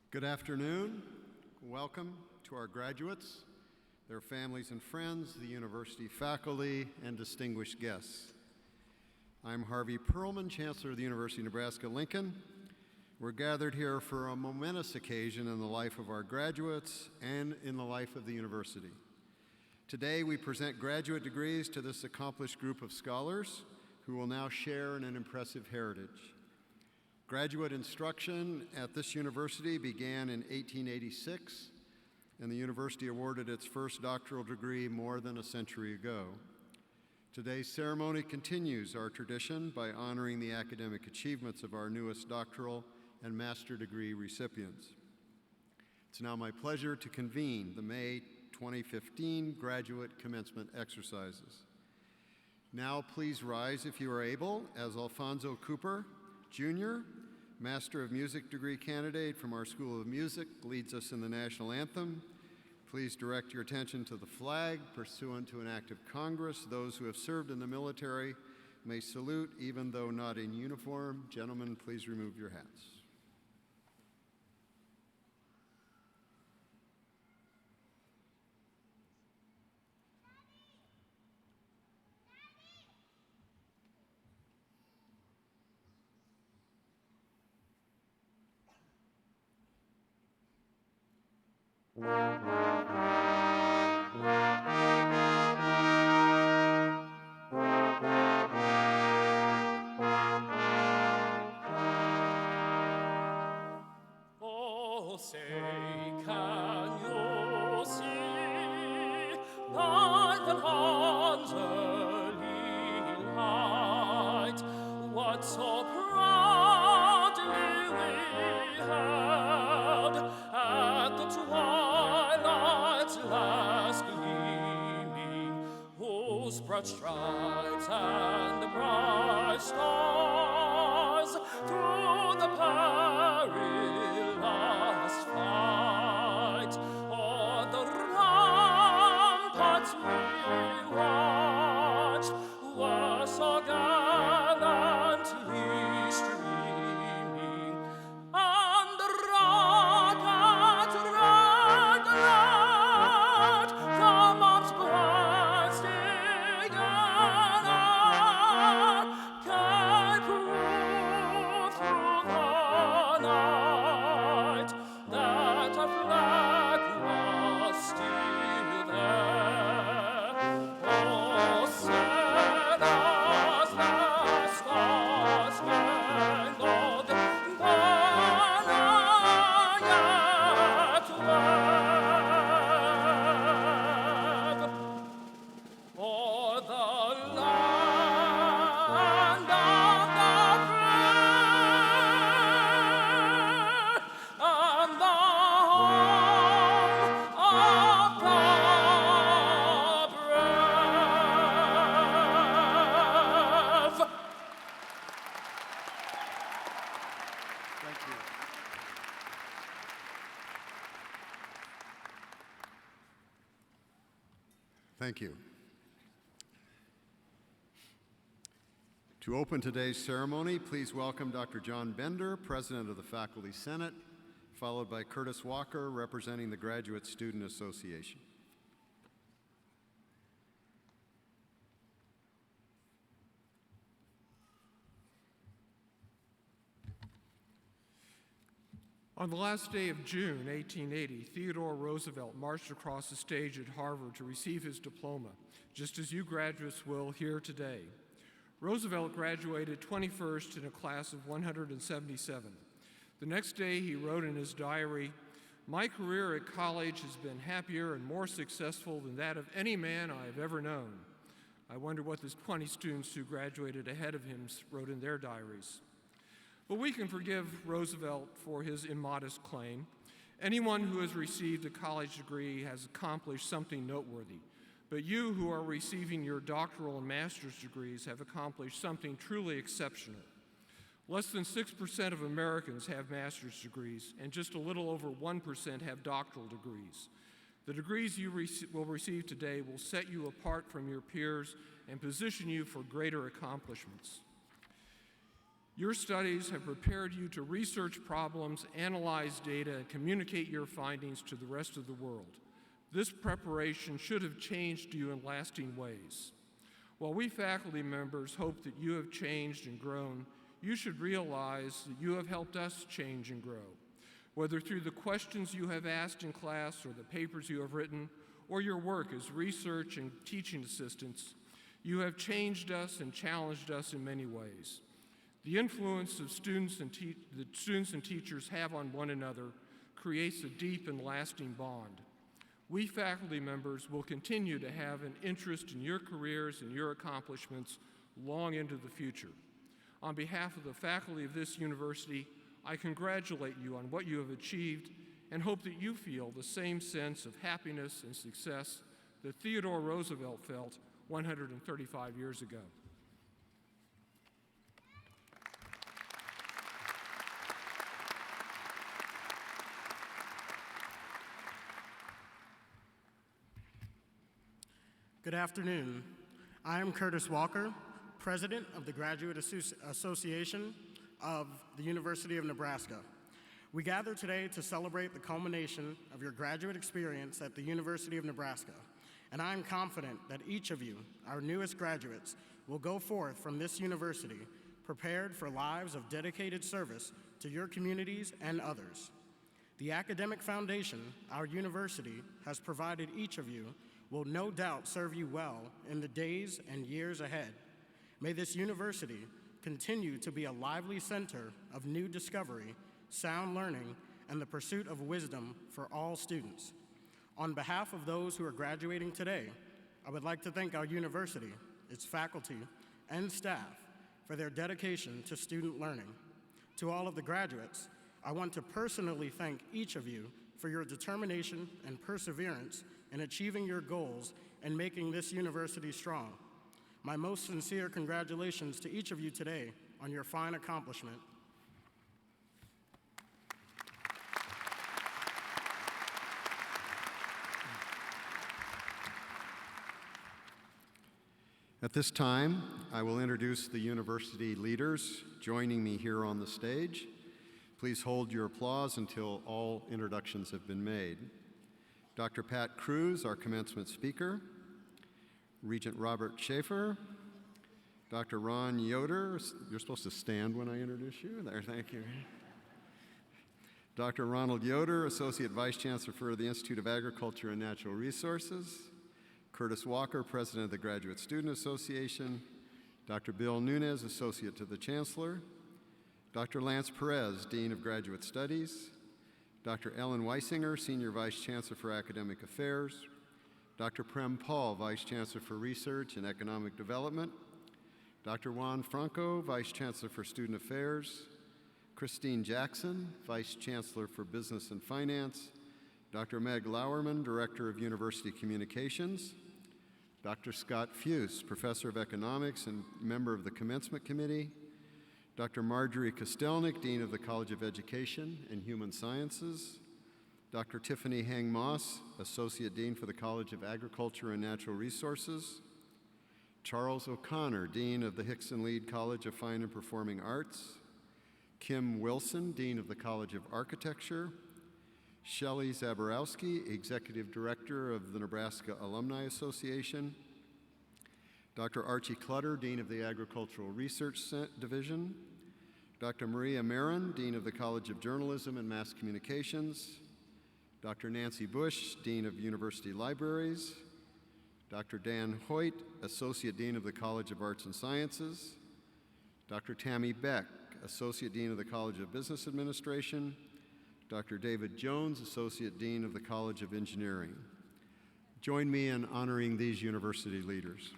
Good afternoon. Welcome to our graduates, their families and friends, the university faculty, and distinguished guests. I'm Harvey Perlman, Chancellor of the University of Nebraska-Lincoln. We're gathered here for a momentous occasion in the life of our graduates and in the life of the university. Today, we present graduate degrees to this accomplished group of scholars who will now share in an impressive heritage. Graduate instruction at this university began in 1886, and the university awarded its first doctoral degree more than a century ago. Today's ceremony continues our tradition by honoring the academic achievements of our newest doctoral and master degree recipients. It's now my pleasure to convene the May 2015 Graduate Commencement Exercises. Now please rise if you are able as Alfonso Cooper, Jr., Master of Music degree candidate from our School of Music, leads us in the national anthem. Please direct your attention to the flag pursuant to an act of Congress. Those who have served in the military may salute even though not in uniform. Gentlemen, please remove your hats. Oh, say, can you see by the dawn's early light what so proudly we held at the twilight's last gleaming, whose broad stripes and the bright stars through the perilous fight o'er the ramparts we watched were so gallantly streaming, and rocket the march bursting in air, came Thank you. To open today's ceremony, please welcome Dr. John Bender, President of the Faculty Senate, followed by Curtis Walker, representing the Graduate Student Association. On the last day of June 1880, Theodore Roosevelt marched across the stage at Harvard to receive his diploma, just as you graduates will here today. Roosevelt graduated 21st in a class of 177. The next day, he wrote in his diary, "My career at college has been happier and more successful than that of any man I have ever known." I wonder what the 20 students who graduated ahead of him wrote in their diaries. But we can forgive Roosevelt for his immodest claim. Anyone who has received a college degree has accomplished something noteworthy. But you who are receiving your doctoral and master's degrees have accomplished something truly exceptional. Less than 6% of Americans have master's degrees, and just a little over 1% have doctoral degrees. The degrees you will receive today will set you apart from your peers and position you for greater accomplishments. Your studies have prepared you to research problems, analyze data, and communicate your findings to the rest of the world. This preparation should have changed you in lasting ways. While we faculty members hope that you have changed and grown, you should realize that you have helped us change and grow. Whether through the questions you have asked in class or the papers you have written, or your work as research and teaching assistants, you have changed us and challenged us in many ways. The influence of students and teachers have on one another creates a deep and lasting bond. We faculty members will continue to have an interest in your careers and your accomplishments long into the future. On behalf of the faculty of this university, I congratulate you on what you have achieved and hope that you feel the same sense of happiness and success that Theodore Roosevelt felt 135 years ago. Good afternoon. I am Curtis Walker, President of the Graduate Association of the University of Nebraska. We gather today to celebrate the culmination of your graduate experience at the University of Nebraska, and I am confident that each of you, our newest graduates, will go forth from this university prepared for lives of dedicated service to your communities and others. The academic foundation our university has provided each of you will no doubt serve you well in the days and years ahead. May this university continue to be a lively center of new discovery, sound learning, and the pursuit of wisdom for all students. On behalf of those who are graduating today, I would like to thank our university, its faculty, and staff for their dedication to student learning. To all of the graduates, I want to personally thank each of you for your determination and perseverance in achieving your goals and making this university strong. My most sincere congratulations to each of you today on your fine accomplishment. At this time, I will introduce the university leaders joining me here on the stage. Please hold your applause until all introductions have been made. Dr. Pat Cruz, our commencement speaker, Regent Robert Schaefer, Dr. Ron Yoder, you're supposed to stand when I introduce you. There, thank you. Dr. Ronald Yoder, Associate Vice Chancellor for the Institute of Agriculture and Natural Resources, Curtis Walker, President of the Graduate Student Association, Dr. Bill Nunez, Associate to the Chancellor, Dr. Lance Perez, Dean of Graduate Studies, Dr. Ellen Weisinger, Senior Vice Chancellor for Academic Affairs, Dr. Prem Paul, Vice Chancellor for Research and Economic Development, Dr. Juan Franco, Vice Chancellor for Student Affairs, Christine Jackson, Vice Chancellor for Business and Finance, Dr. Meg Lauerman, Director of University Communications, Dr. Scott Fuse, Professor of Economics and member of the Commencement Committee, Dr. Marjorie Kostelnik, Dean of the College of Education and Human Sciences, Dr. Tiffany Hang Moss, Associate Dean for the College of Agriculture and Natural Resources, Charles O'Connor, Dean of the Hickson Lead College of Fine and Performing Arts, Kim Wilson, Dean of the College of Architecture, Shelley Zaborowski, Executive Director of the Nebraska Alumni Association, Dr. Archie Clutter, Dean of the Agricultural Research Division, Dr. Maria Marin, Dean of the College of Journalism and Mass Communications, Dr. Nancy Bush, Dean of University Libraries, Dr. Dan Hoyt, Associate Dean of the College of Arts and Sciences, Dr. Tammy Beck, Associate Dean of the College of Business Administration, Dr. David Jones, Associate Dean of the College of Engineering. Join me in honoring these university leaders.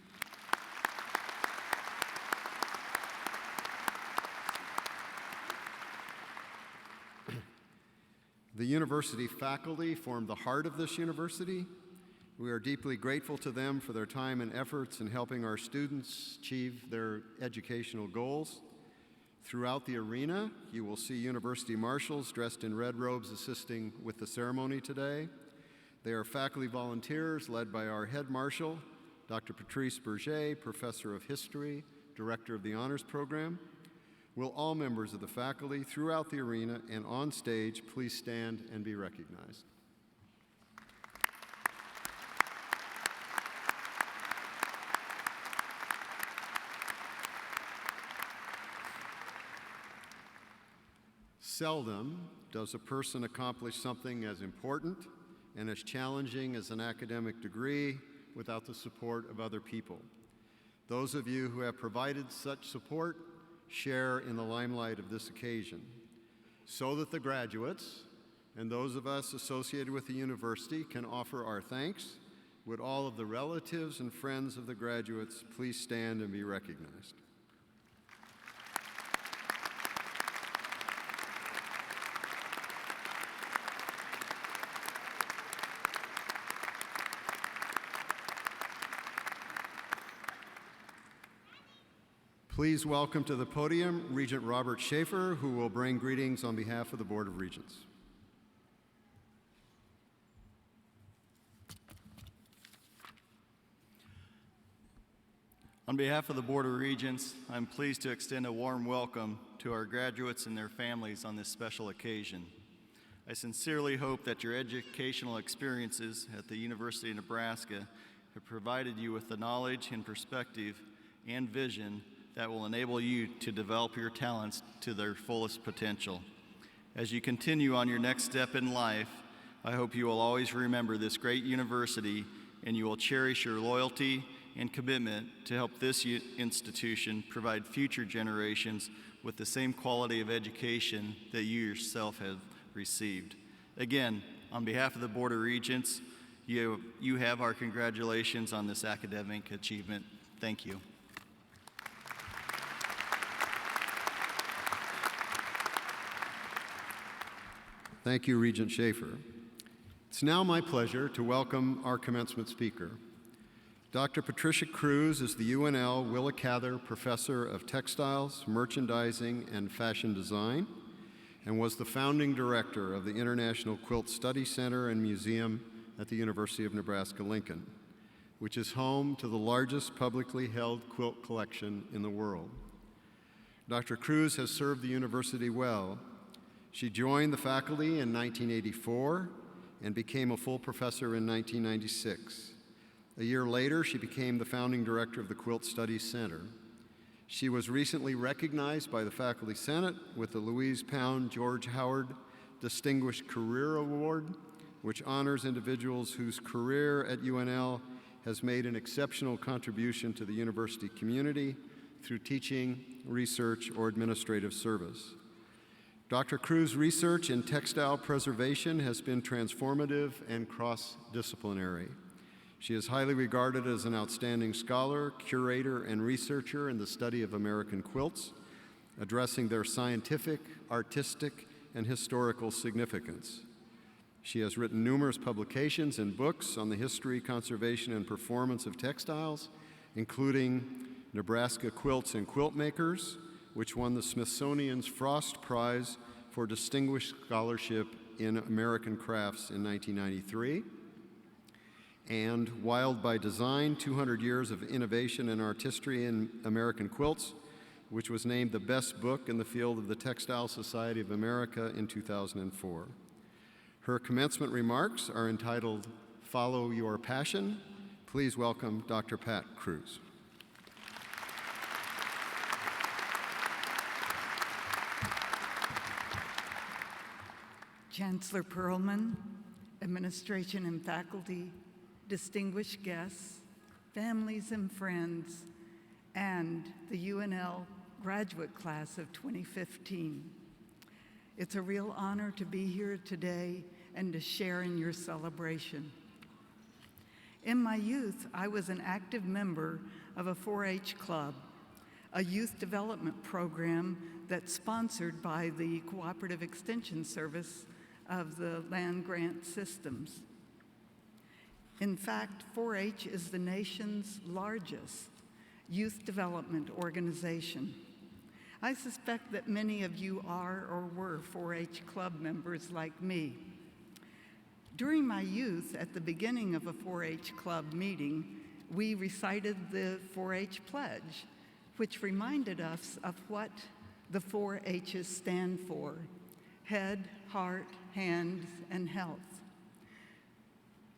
The university faculty form the heart of this university. We are deeply grateful to them for their time and efforts in helping our students achieve their educational goals. Throughout the arena, you will see university marshals dressed in red robes assisting with the ceremony today. They are faculty volunteers led by our head marshal, Dr. Patrice Berger, Professor of History, Director of the Honors Program. Will all members of the faculty throughout the arena and on stage please stand and be recognized. Seldom does a person accomplish something as important and as challenging as an academic degree without the support of other people. Those of you who have provided such support share in the limelight of this occasion, so that the graduates and those of us associated with the university can offer our thanks. Would all of the relatives and friends of the graduates please stand and be recognized? Please welcome to the podium Regent Robert Schaefer, who will bring greetings on behalf of the Board of Regents. On behalf of the Board of Regents, I'm pleased to extend a warm welcome to our graduates and their families on this special occasion. I sincerely hope that your educational experiences at the University of Nebraska have provided you with the knowledge and perspective and vision that will enable you to develop your talents to their fullest potential. As you continue on your next step in life, I hope you will always remember this great university and you will cherish your loyalty and commitment to help this institution provide future generations with the same quality of education that you yourself have received. Again, on behalf of the Board of Regents, you have our congratulations on this academic achievement. Thank you. Thank you, Regent Schaefer. It's now my pleasure to welcome our commencement speaker. Dr. Patricia Cruz is the UNL Willa Cather Professor of Textiles, Merchandising, and Fashion Design, and was the founding director of the International Quilt Study Center and Museum at the University of Nebraska-Lincoln, which is home to the largest publicly held quilt collection in the world. Dr. Cruz has served the university well. She joined the faculty in 1984 and became a full professor in 1996. A year later, she became the founding director of the Quilt Studies Center. She was recently recognized by the Faculty Senate with the Louise Pound George Howard Distinguished Career Award, which honors individuals whose career at UNL has made an exceptional contribution to the university community through teaching, research, or administrative service. Dr. Cruz's research in textile preservation has been transformative and cross-disciplinary. She is highly regarded as an outstanding scholar, curator, and researcher in the study of American quilts, addressing their scientific, artistic, and historical significance. She has written numerous publications and books on the history, conservation, and performance of textiles, including Nebraska Quilts and Quilt Makers, which won the Smithsonian's Frost Prize for Distinguished Scholarship in American Crafts in 1993. And Wild by Design, 200 Years of Innovation and Artistry in American Quilts, which was named the best book in the field of the Textile Society of America in 2004. Her commencement remarks are entitled Follow Your Passion. Please welcome Dr. Pat Cruz. Chancellor Perlman, administration and faculty, distinguished guests, families and friends, and the UNL Graduate Class of 2015. It's a real honor to be here today and to share in your celebration. In my youth, I was an active member of a 4-H club, a youth development program that's sponsored by the Cooperative Extension Service of the land grant systems. In fact, 4-H is the nation's largest youth development organization. I suspect that many of you are or were 4-H club members like me. During my youth, at the beginning of a 4-H club meeting, we recited the 4-H pledge, which reminded us of what the 4 H's stand for: head, heart, hands, and health.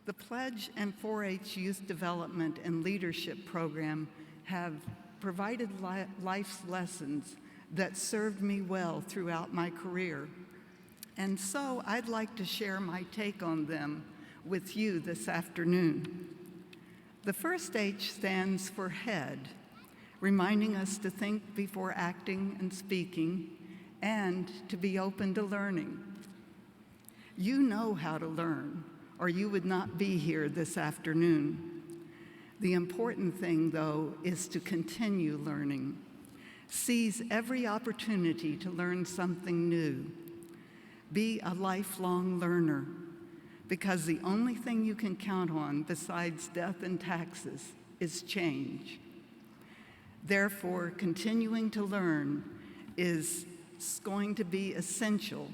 The pledge and 4-H Youth Development and Leadership Program have provided life's lessons that served me well throughout my career. And so I'd like to share my take on them with you this afternoon. The first H stands for head, reminding us to think before acting and speaking, and to be open to learning. You know how to learn, or you would not be here this afternoon. The important thing, though, is to continue learning. Seize every opportunity to learn something new. Be a lifelong learner, because the only thing you can count on besides death and taxes is change. Therefore, continuing to learn is going to be essential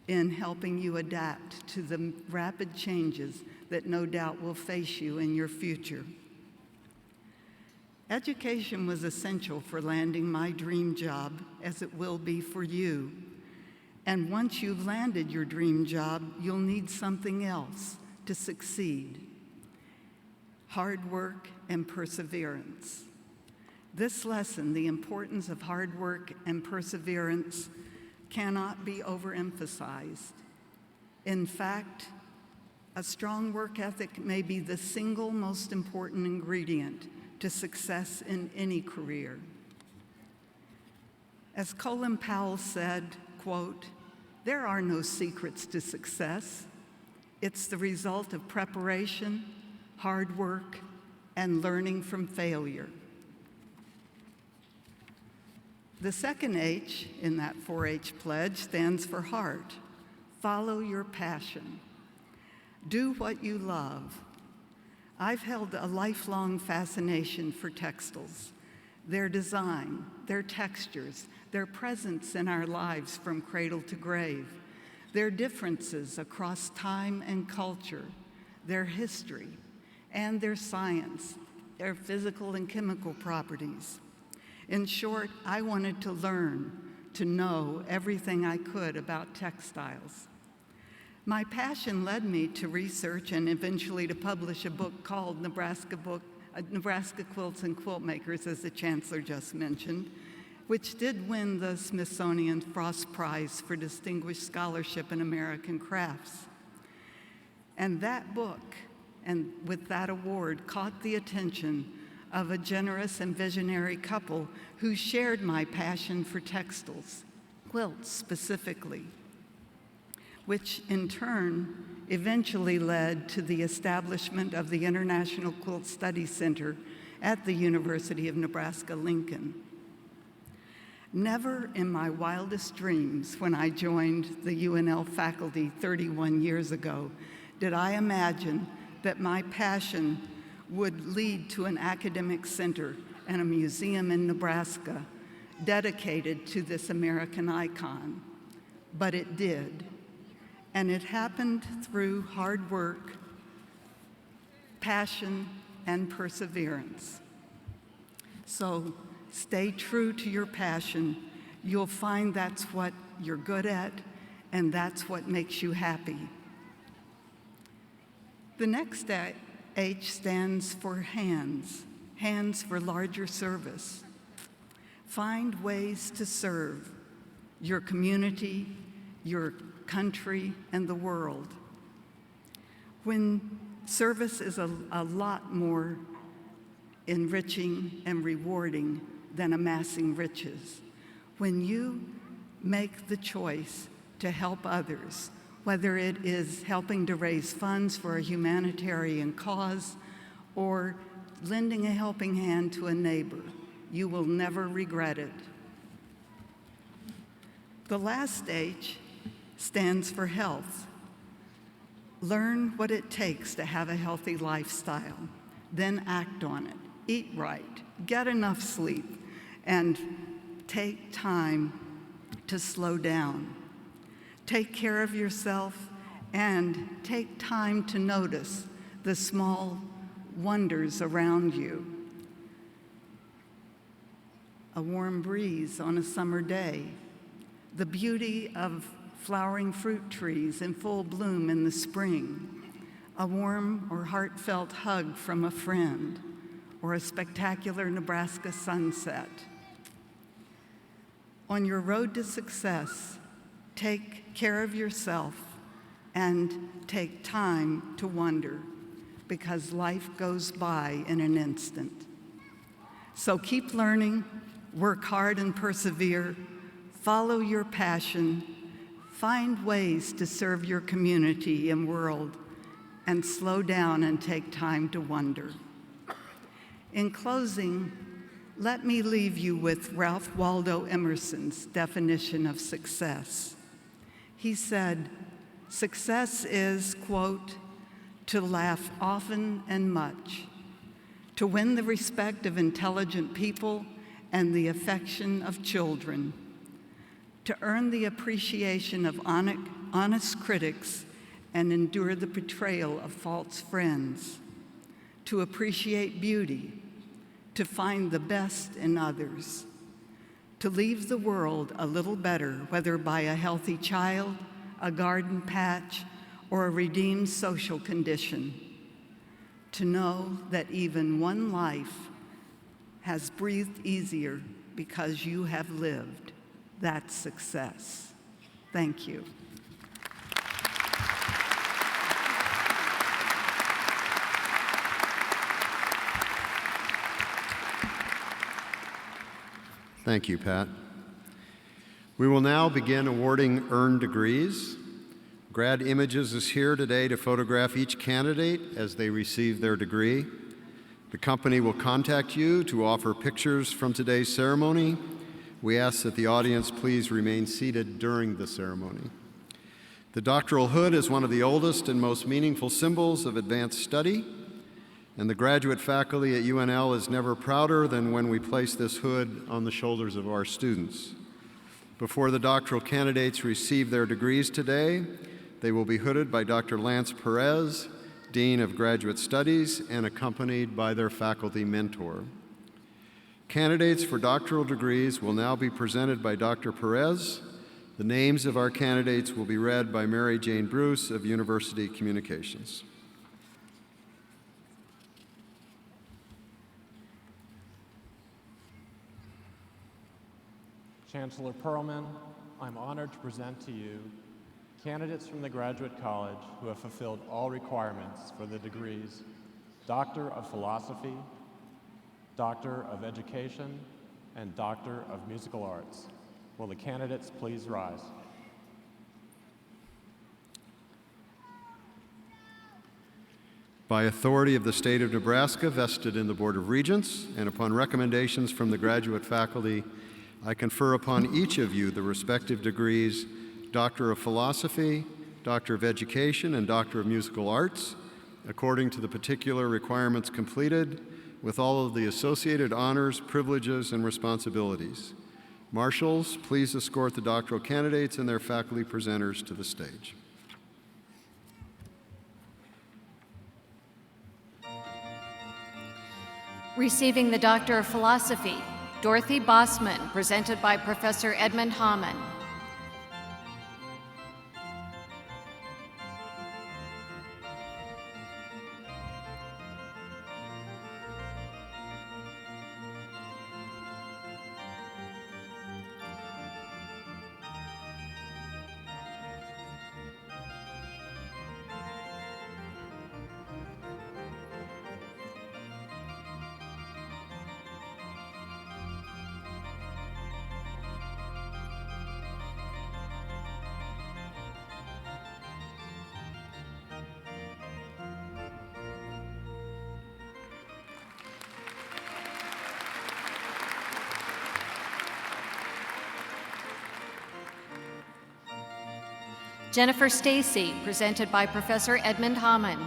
in helping you adapt to the rapid changes that no doubt will face you in your future. Education was essential for landing my dream job, as it will be for you. And once you've landed your dream job, you'll need something else to succeed: hard work and perseverance. This lesson, the importance of hard work and perseverance, cannot be overemphasized. In fact, a strong work ethic may be the single most important ingredient to success in any career. As Colin Powell said, quote, "There are no secrets to success. It's the result of preparation, hard work, and learning from failure." The second H in that 4-H pledge stands for heart. Follow your passion. Do what you love. I've held a lifelong fascination for textiles, their design, their textures, their presence in our lives from cradle to grave, their differences across time and culture, their history, and their science, their physical and chemical properties. In short, I wanted to learn, to know everything I could about textiles. My passion led me to research and eventually to publish a book called Nebraska Quilts and Quilt Makers, as the Chancellor just mentioned, which did win the Smithsonian Frost Prize for Distinguished Scholarship in American Crafts. And that book, and with that award, caught the attention of a generous and visionary couple who shared my passion for textiles, quilts specifically, which in turn eventually led to the establishment of the International Quilt Study Center at the University of Nebraska-Lincoln. Never in my wildest dreams, when I joined the UNL faculty 31 years ago, did I imagine that my passion would lead to an academic center and a museum in Nebraska dedicated to this American icon. But it did. and it happened through hard work, passion, and perseverance. So stay true to your passion. You'll find that's what you're good at, and that's what makes you happy. The next H stands for hands, hands for larger service. Find ways to serve your community, your country, and the world. When service is a lot more enriching and rewarding than amassing riches. When you make the choice to help others, whether it is helping to raise funds for a humanitarian cause or lending a helping hand to a neighbor, you will never regret it. The last H stands for health. Learn what it takes to have a healthy lifestyle, then act on it. Eat right, get enough sleep, and take time to slow down. Take care of yourself and take time to notice the small wonders around you. A warm breeze on a summer day, the beauty of flowering fruit trees in full bloom in the spring, a warm or heartfelt hug from a friend, or a spectacular Nebraska sunset. On your road to success, take care of yourself and take time to wonder, because life goes by in an instant. So keep learning, work hard and persevere, follow your passion, find ways to serve your community and world, and slow down and take time to wonder. In closing, let me leave you with Ralph Waldo Emerson's definition of success. He said, "Success is, quote, to laugh often and much, to win the respect of intelligent people and the affection of children, to earn the appreciation of honest critics and endure the betrayal of false friends, to appreciate beauty, to find the best in others, to leave the world a little better, whether by a healthy child, a garden patch, or a redeemed social condition, to know that even one life has breathed easier because you have lived. That's success." Thank you. Thank you, Pat. We will now begin awarding earned degrees. Grad Images is here today to photograph each candidate as they receive their degree. The company will contact you to offer pictures from today's ceremony. We ask that the audience please remain seated during the ceremony. The doctoral hood is one of the oldest and most meaningful symbols of advanced study, and the graduate faculty at UNL is never prouder than when we place this hood on the shoulders of our students. Before the doctoral candidates receive their degrees today, they will be hooded by Dr. Lance Perez, Dean of Graduate Studies, and accompanied by their faculty mentor. Candidates for doctoral degrees will now be presented by Dr. Perez. The names of our candidates will be read by Mary Jane Bruce of University Communications. Chancellor Perlman, I'm honored to present to you candidates from the Graduate College who have fulfilled all requirements for the degrees Doctor of Philosophy, Doctor of Education, and Doctor of Musical Arts. Will the candidates please rise? By authority of the state of Nebraska vested in the Board of Regents and upon recommendations from the graduate faculty, I confer upon each of you the respective degrees Doctor of Philosophy, Doctor of Education, and Doctor of Musical Arts, according to the particular requirements completed, with all of the associated honors, privileges, and responsibilities. Marshals, please escort the doctoral candidates and their faculty presenters to the stage. Receiving the Doctor of Philosophy, Dorothy Bossman, presented by Professor Edmund Hamann. Jennifer Stacy, presented by Professor Edmund Hamann.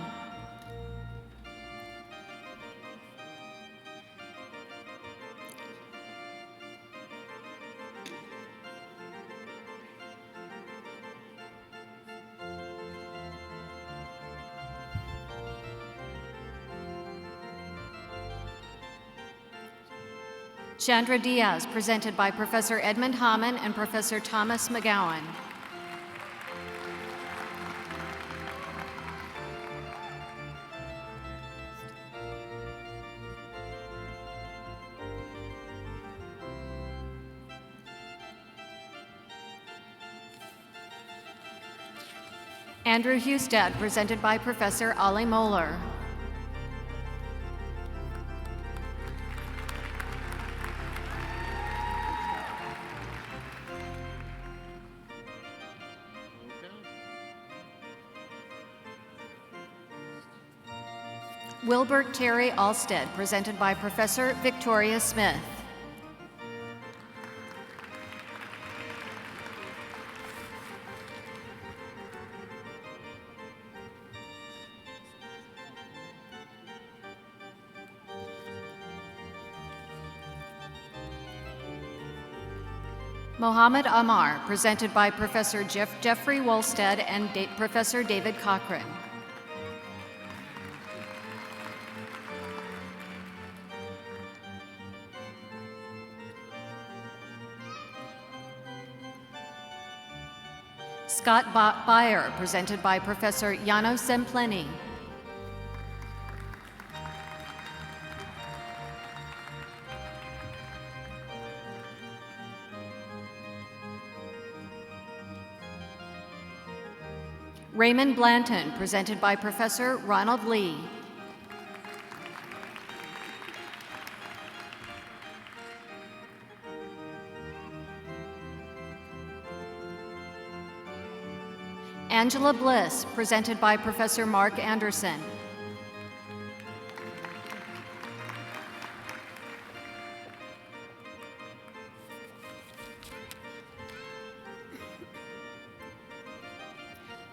Chandra Diaz, presented by Professor Edmund Hamann and Professor Thomas McGowan. Andrew Hustad, presented by Professor Ollie Moeller. Wilbert Terry Alstead, presented by Professor Victoria Smith. Mohammed Amar, presented by Professor Jeffrey Wolstead and Professor David Cochran. Scott Beyer, presented by Professor Janos Sempleni. Raymond Blanton, presented by Professor Ronald Lee. Angela Bliss, presented by Professor Mark Anderson.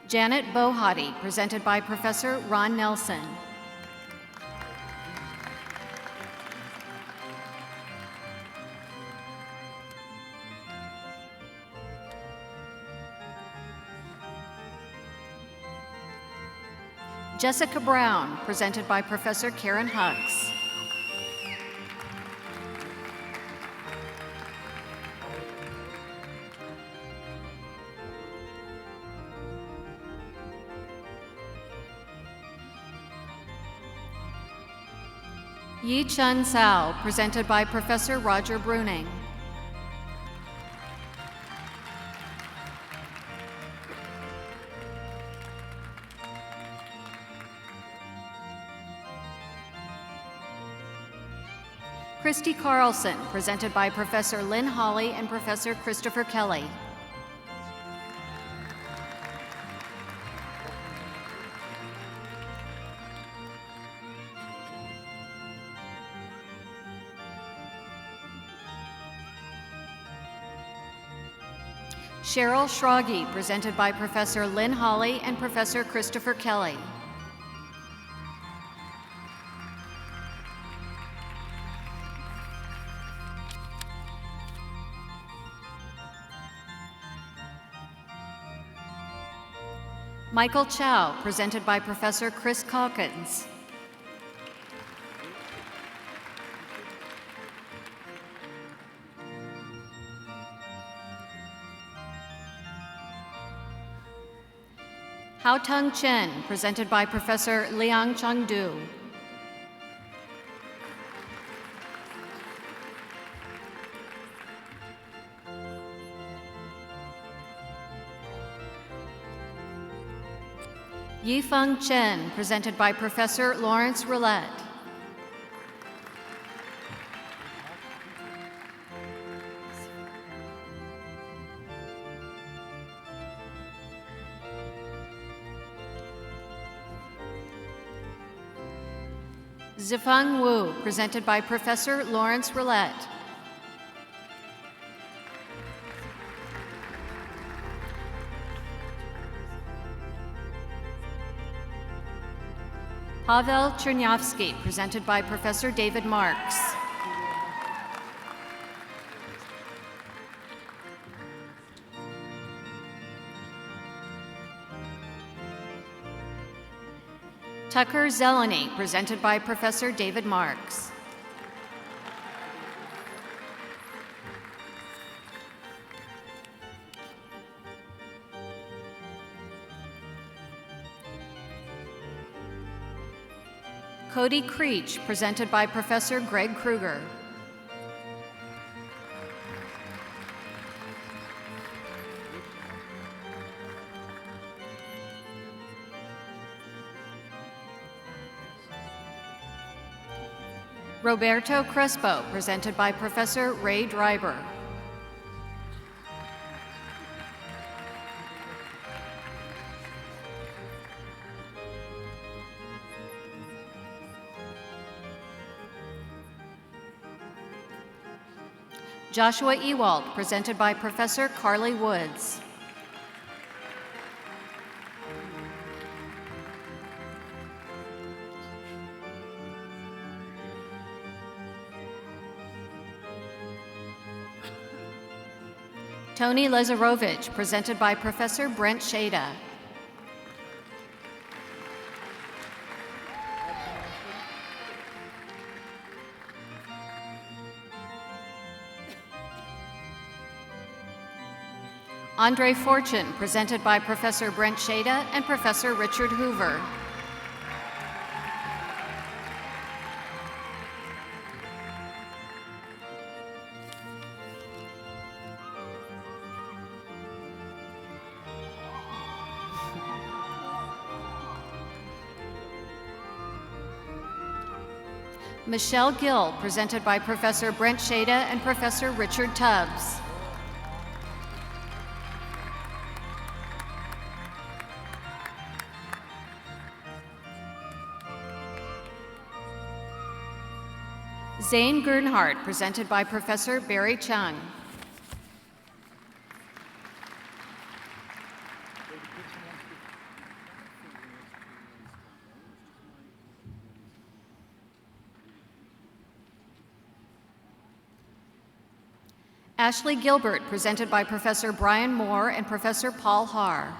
Janet Bohati, presented by Professor Ron Nelson. Jessica Brown, presented by Professor Karen Hucks. Yi Chun Sao, presented by Professor Roger Bruning. Christy Carlson, presented by Professor Lynn Hawley and Professor Christopher Kelly. Cheryl Schrage, presented by Professor Lynn Hawley and Professor Christopher Kelly. Michael Chow, presented by Professor Chris Calkins. Hao Tung Chen, presented by Professor Liang Chengdu. Yifeng Chen, presented by Professor Lawrence Roulette. Zifeng Wu, presented by Professor Lawrence Roulette. Pavel Chernyavsky, presented by Professor David Marks. Tucker Zeleny, presented by Professor David Marks. Cody Creech, presented by Professor Greg Kruger. Roberto Crespo, presented by Professor Ray Dreiber. Joshua Ewald, presented by Professor Carly Woods. Tony Lezarovich, presented by Professor Brent Shada. Andre Fortune, presented by Professor Brent Shada and Professor Richard Hoover. Michelle Gill, presented by Professor Brent Shada and Professor Richard Tubbs. Zane Gernhardt, presented by Professor Barry Chung. Ashley Gilbert, presented by Professor Brian Moore and Professor Paul Haar.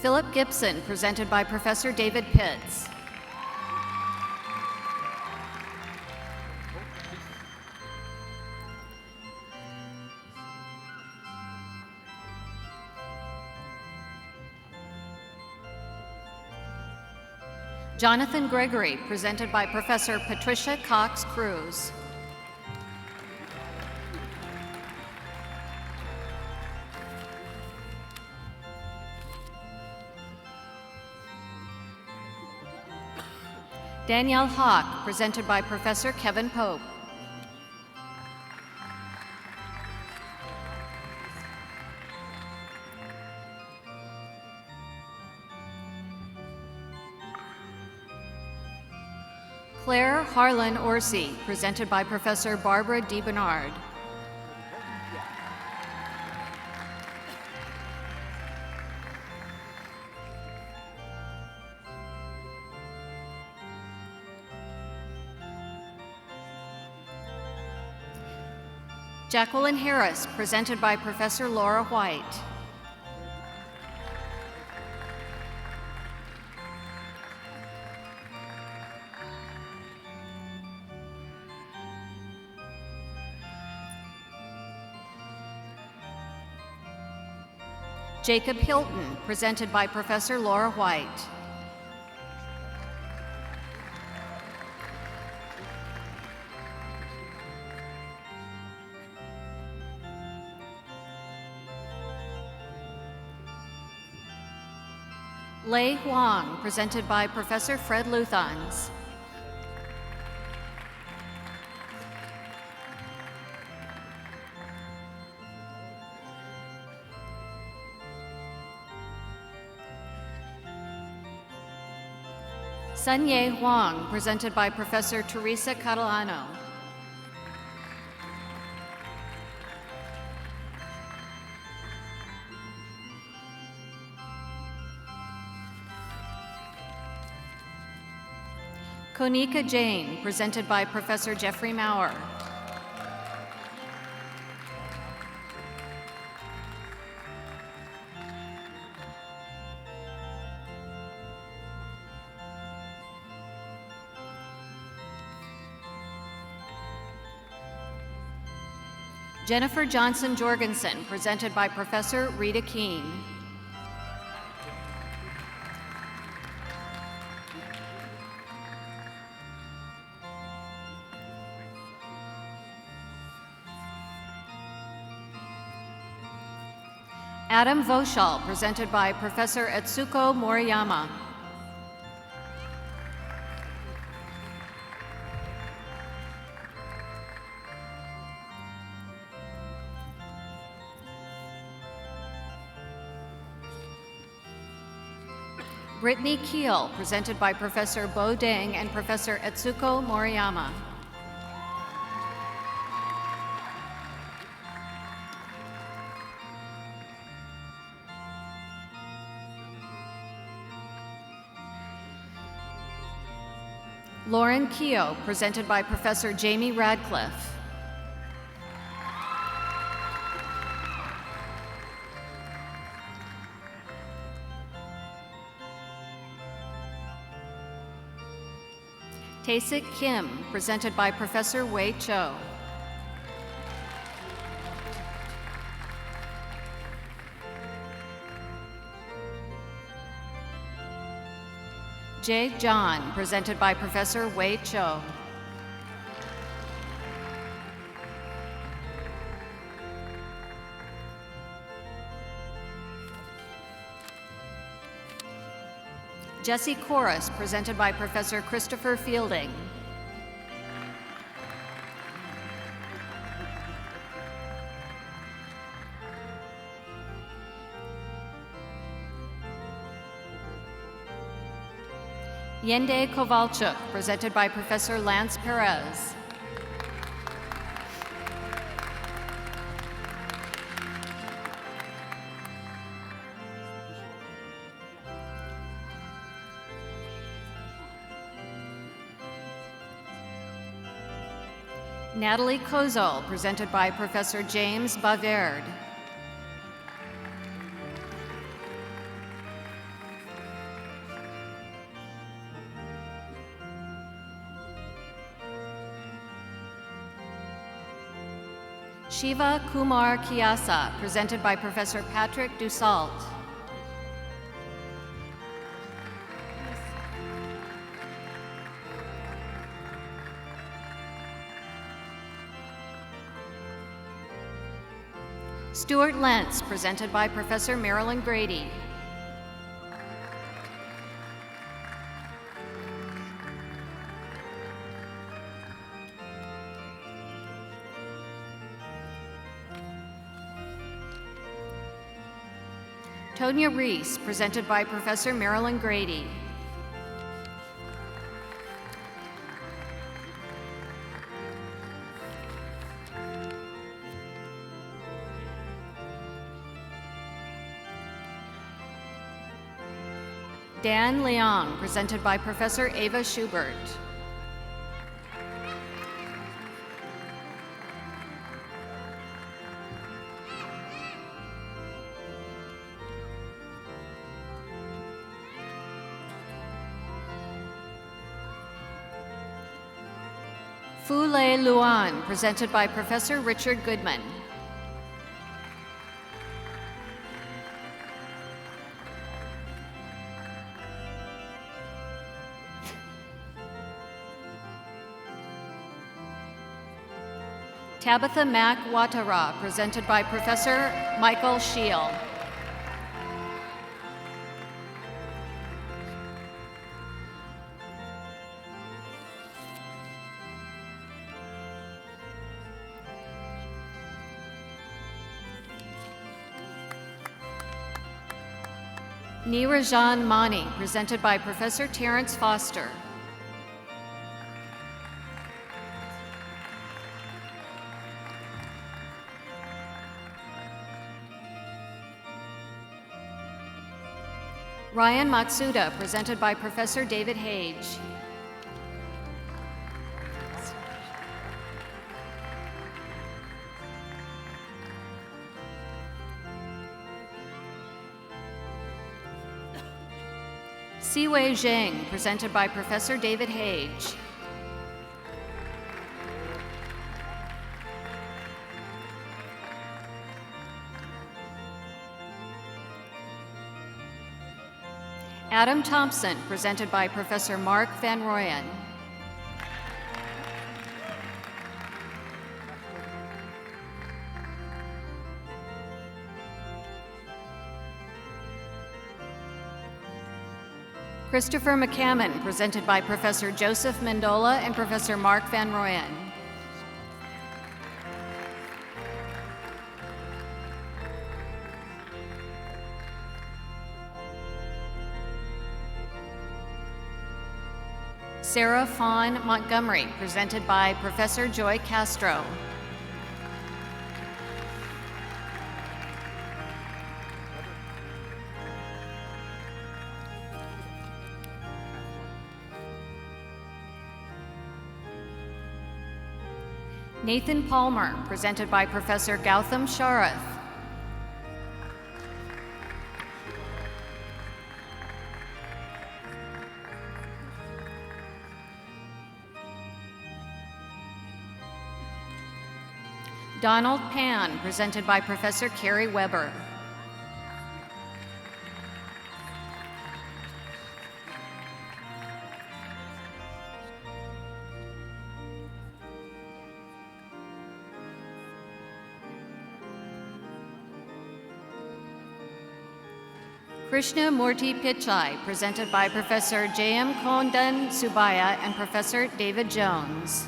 Philip Gibson, presented by Professor David Pitts. Jonathan Gregory, presented by Professor Patricia Cruz. Danielle Hawk, presented by Professor Kevin Pope. Claire Harlan Orsi, presented by Professor Barbara DeBernard. Jacqueline Harris, presented by Professor Laura White. Jacob Hilton, presented by Professor Laura White. Lei Huang, presented by Professor Fred Luthans. Sunye Huang, presented by Professor Teresa Catalano. Konika Jain, presented by Professor Jeffrey Maurer. Jennifer Johnson Jorgensen, presented by Professor Rita Keene. Adam Voshal, presented by Professor Etsuko Moriyama. Brittany Keel, presented by Professor Bo Deng and Professor Etsuko Moriyama. Lauren Keogh, presented by Professor Jamie Radcliffe. Taesik Kim, presented by Professor Wei Cho. Jae John, presented by Professor Wei Cho. Jesse Chorus, presented by Professor Christopher Fielding. Yende Kovalchuk, presented by Professor Lance Perez. Natalie Kozol, presented by Professor James Bavard. Shiva Kumar Kiasa, presented by Professor Patrick Dussault. Stuart Lentz, presented by Professor Marilyn Grady. Tonya Reese, presented by Professor Marilyn Grady. Dan Leong, presented by Professor Ava Schubert. Fu Lei Luan, presented by Professor Richard Goodman. Tabitha Mack Watara, presented by Professor Michael Scheel. Neerajan Mani, presented by Professor Terrence Foster. Ryan Matsuda, presented by Professor David Hage. Siwei Zheng, presented by Professor David Hage. Adam Thompson, presented by Professor Mark Van Royen. Christopher McCammon, presented by Professor Joseph Mendola and Professor Mark Van Royen. Sarah Fawn Montgomery, presented by Professor Joy Castro. Nathan Palmer, presented by Professor Gautam Sharath. Donald Pan, presented by Professor Carrie Weber. Krishna Murthy Pichai, presented by Professor J.M. Kondan Subaya and Professor David Jones.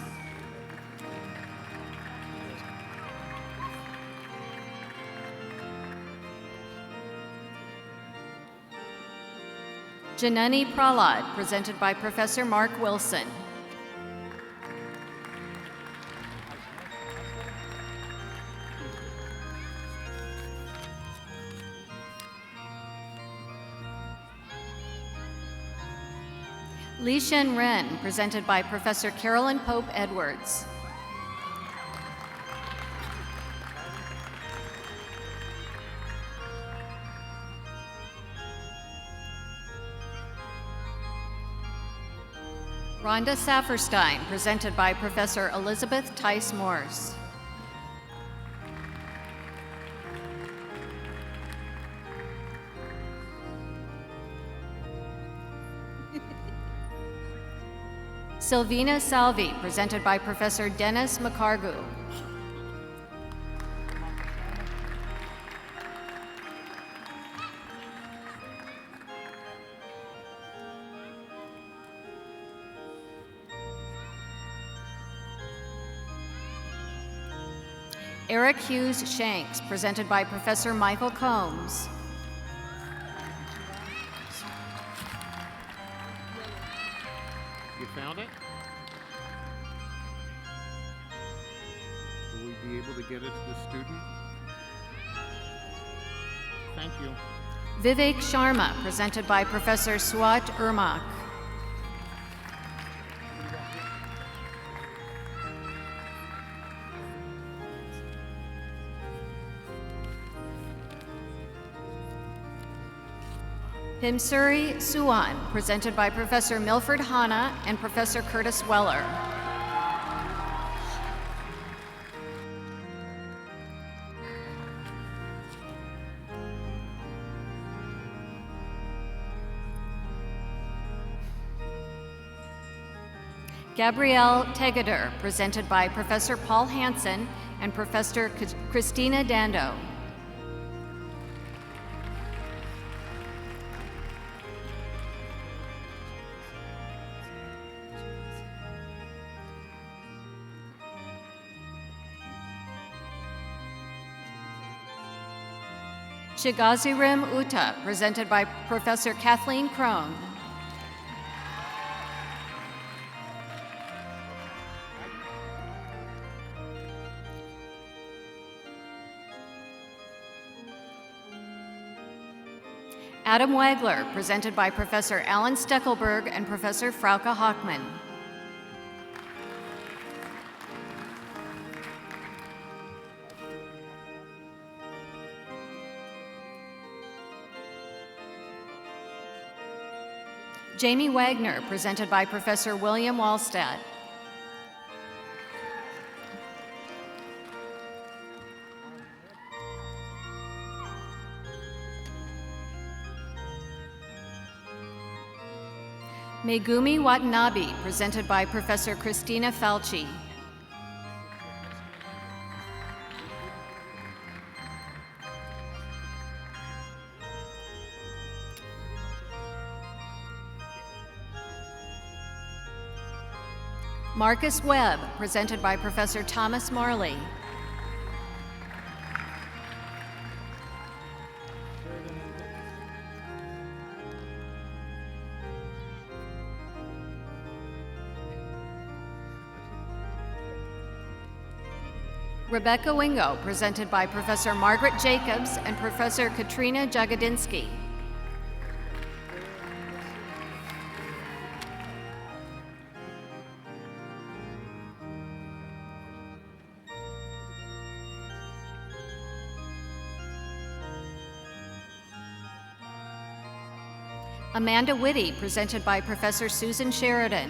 Janani Prahlad, presented by Professor Mark Wilson. Li Shen Ren, presented by Professor Carolyn Pope Edwards. Rhonda Safferstein, presented by Professor Elizabeth Tice Morse. Sylvina Salvi, presented by Professor Dennis McCargu. Eric Hughes Shanks, presented by Professor Michael Combs. You found it? Will we be able to get it to the student? Thank you. Vivek Sharma, presented by Professor Swat Urmak. Pimsuri Suwan, presented by Professor Milford Hanna and Professor Curtis Weller. Gabrielle Tegader, presented by Professor Paul Hansen and Professor Christina Dando. Chigazirim Uta, presented by Professor Kathleen Crone. Adam Wagler, presented by Professor Alan Steckelberg and Professor Frauke Hochman. Jamie Wagner, presented by Professor William Wallstadt. Megumi Watanabe, presented by Professor Christina Falchi. Marcus Webb, presented by Professor Thomas Marley. Rebecca Wingo, presented by Professor Margaret Jacobs and Professor Katrina Jagodinsky. Amanda Whitty, presented by Professor Susan Sheridan.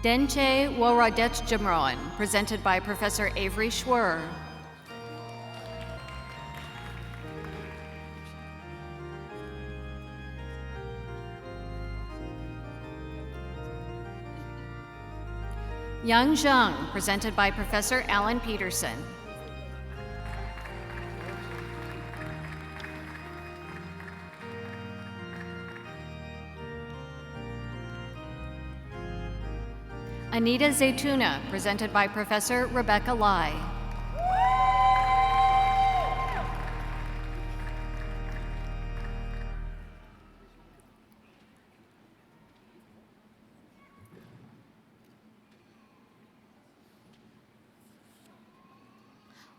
Denche Woradetjamroan, presented by Professor Avery Schwer. Yang Zhang, presented by Professor Alan Peterson. Anita Zaytuna, presented by Professor Rebecca Lai.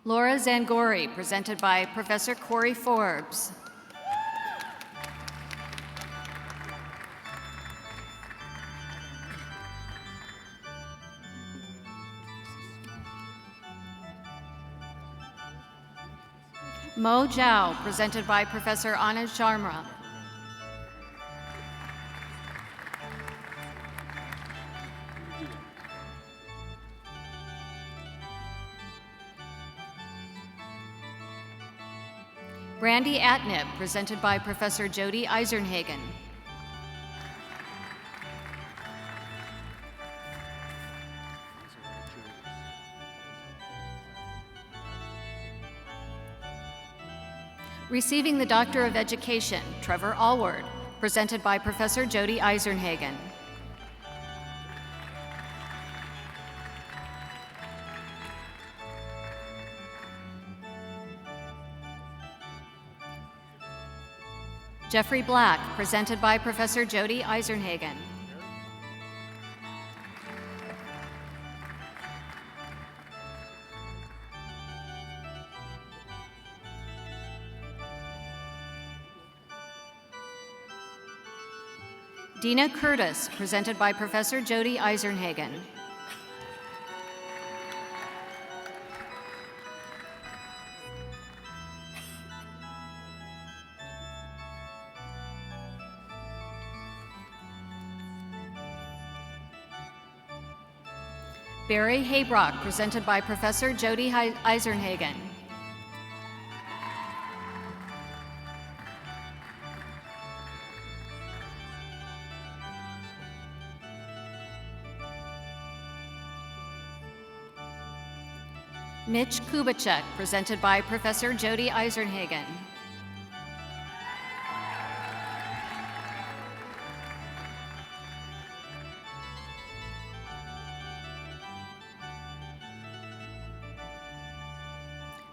Laura Zangori, presented by Professor Corey Forbes. Mo Zhao, presented by Professor Anand Sharma. Brandy Atnib, presented by Professor Jody Eisenhagen. Receiving the Doctor of Education, Trevor Allward, presented by Professor Jody Eisenhagen. Jeffrey Black, presented by Professor Jody Eisenhagen. Dina Curtis, presented by Professor Jody Eisenhagen. Barry Haybrock, presented by Professor Jody Eisenhagen. Mitch Kubacek, presented by Professor Jody Eisenhagen.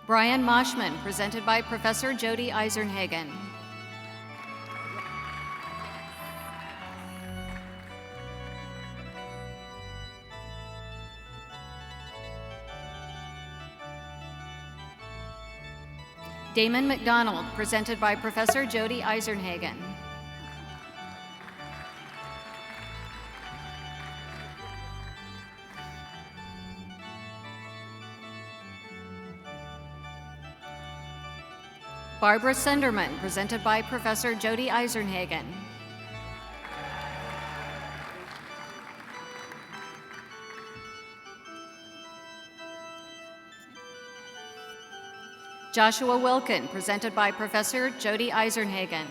Brian Moshman, presented by Professor Jody Eisenhagen. Damon McDonald, presented by Professor Jody Eisenhagen. Barbara Sunderman, presented by Professor Jody Eisenhagen. Joshua Wilkin, presented by Professor Jody Eisenhagen.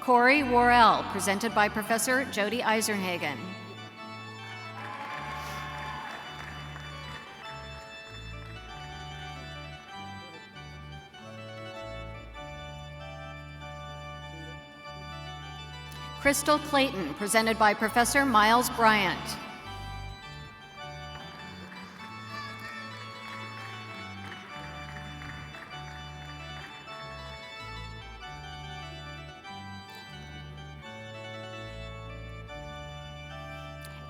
Corey Worrell, presented by Professor Jody Eisenhagen. Crystal Clayton, presented by Professor Miles Bryant.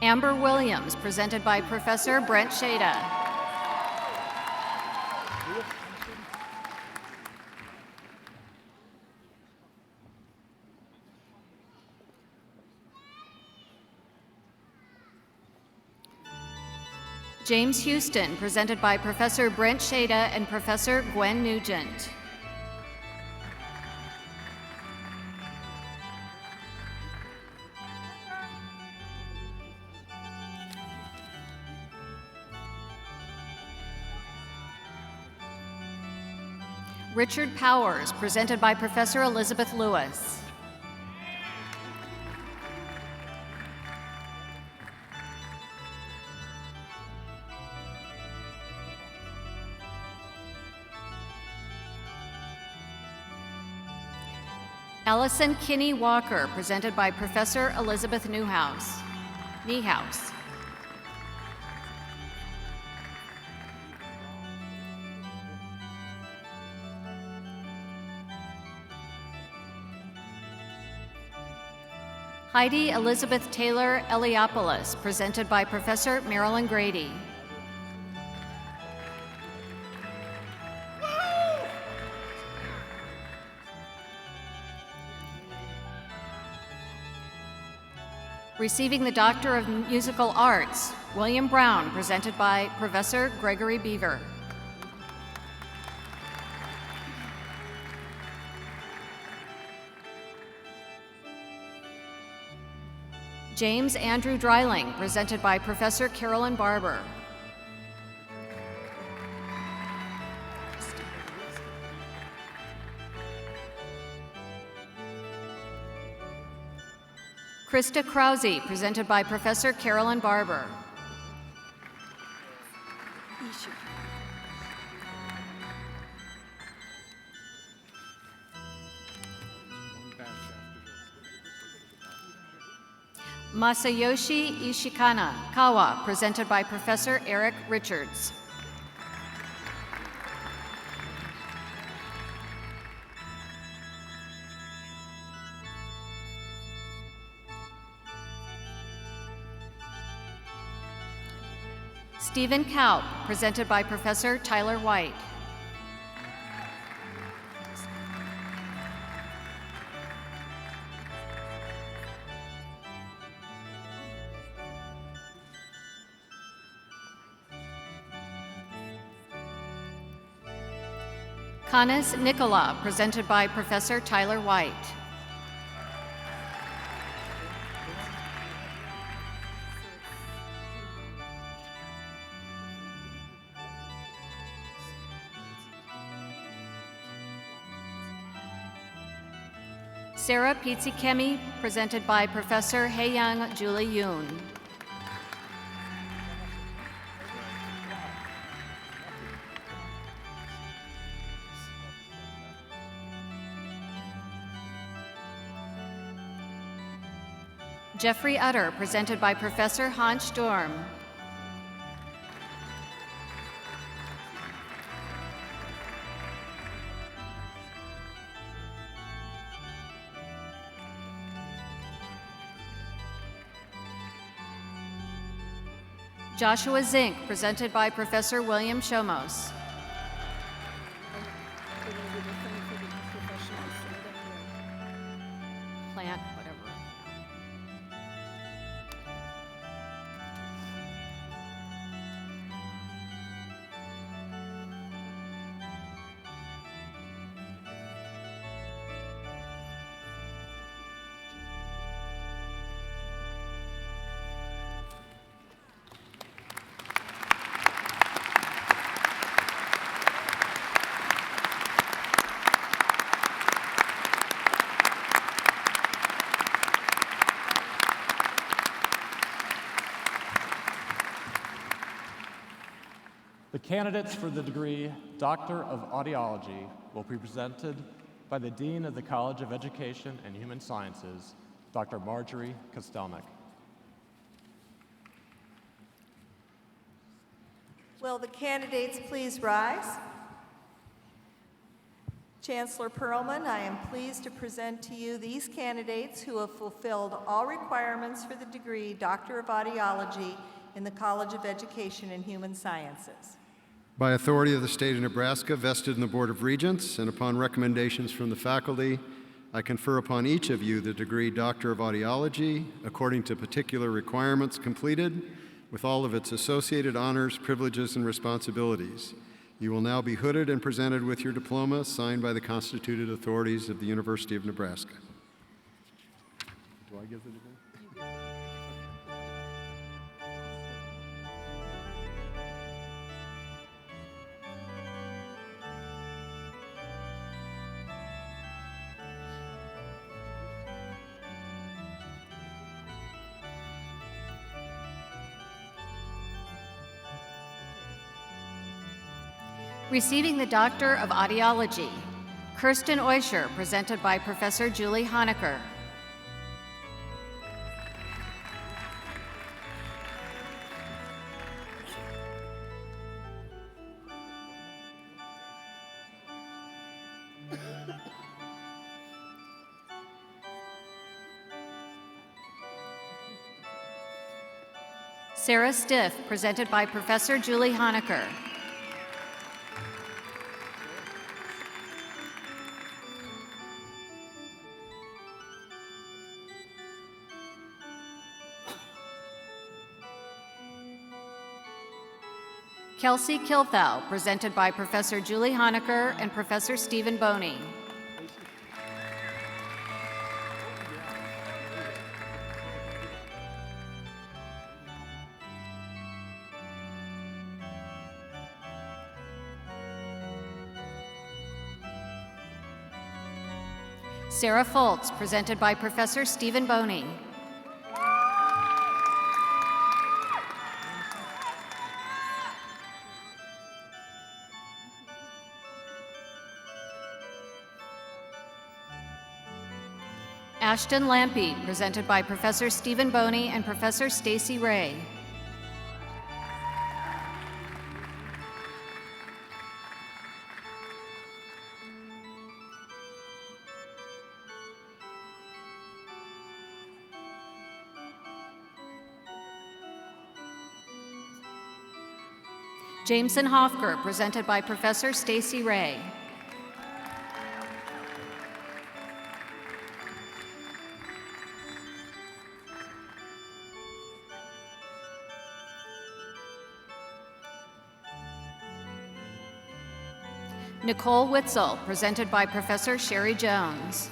Amber Williams, presented by Professor Brent Shada. James Houston, presented by Professor Brent Shada and Professor Gwen Nugent. Richard Powers, presented by Professor Elizabeth Lewis. Allison Kinney Walker, presented by Professor Elizabeth Niehaus. Heidi Elizabeth Taylor Eliopoulos, presented by Professor Marilyn Grady. Receiving the Doctor of Musical Arts, William Brown, presented by Professor Gregory Beaver. James Andrew Dreiling, presented by Professor Carolyn Barber. Krista Krause, presented by Professor Carolyn Barber. Masayoshi Ishikawa, presented by Professor Eric Richards. Stephen Kaup, presented by Professor Tyler White. Canis Nicola, presented by Professor Tyler White. Sarah Pizzikemi, presented by Professor Haeyoung Julie Yoon. Jeffrey Utter, presented by Professor Hans Sturm. Joshua Zink, presented by Professor William Shomos. Plant, whatever. The candidates for the degree Doctor of Audiology will be presented by the Dean of the College of Education and Human Sciences, Dr. Marjorie Kostelnik. Will the candidates please rise? Chancellor Perlman, I am pleased to present to you these candidates who have fulfilled all requirements for the degree Doctor of Audiology in the College of Education and Human Sciences. By authority of the state of Nebraska, vested in the Board of Regents, and upon recommendations from the faculty, I confer upon each of you the degree Doctor of Audiology, according to particular requirements completed, with all of its associated honors, privileges, and responsibilities. You will now be hooded and presented with your diploma, signed by the constituted authorities of the University of Nebraska. Do I give the degree? Receiving the Doctor of Audiology, Kirsten Oischer, presented by Professor Julie Honecker. Sarah Stiff, presented by Professor Julie Honecker. Kelsey Kilthau, presented by Professor Julie Honecker and Professor Stephen Boney. Sarah Foltz, presented by Professor Stephen Boney. Ashton Lampy, presented by Professor Stephen Boney and Professor Stacy Ray. Jameson Hofker, presented by Professor Stacy Ray. Nicole Witzel, presented by Professor Sherry Jones.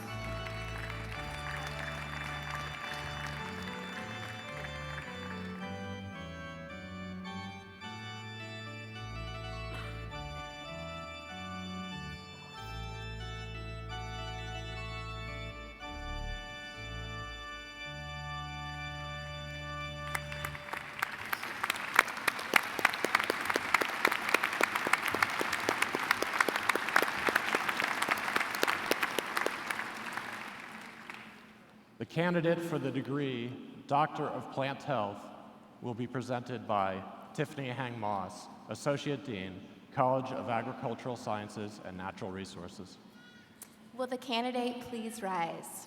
The candidate for the degree Doctor of Plant Health will be presented by Tiffany Hang Moss, Associate Dean, College of Agricultural Sciences and Natural Resources. Will the candidate please rise?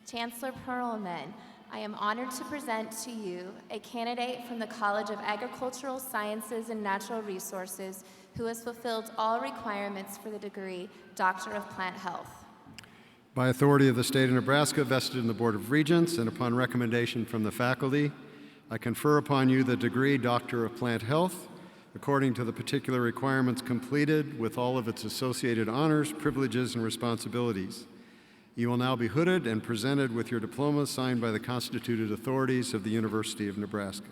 Chancellor Perlman, I am honored to present to you a candidate from the College of Agricultural Sciences and Natural Resources who has fulfilled all requirements for the degree Doctor of Plant Health. By authority of the state of Nebraska, vested in the Board of Regents, and upon recommendation from the faculty, I confer upon you the degree Doctor of Plant Health, according to the particular requirements completed with all of its associated honors, privileges, and responsibilities. You will now be hooded and presented with your diploma signed by the constituted authorities of the University of Nebraska.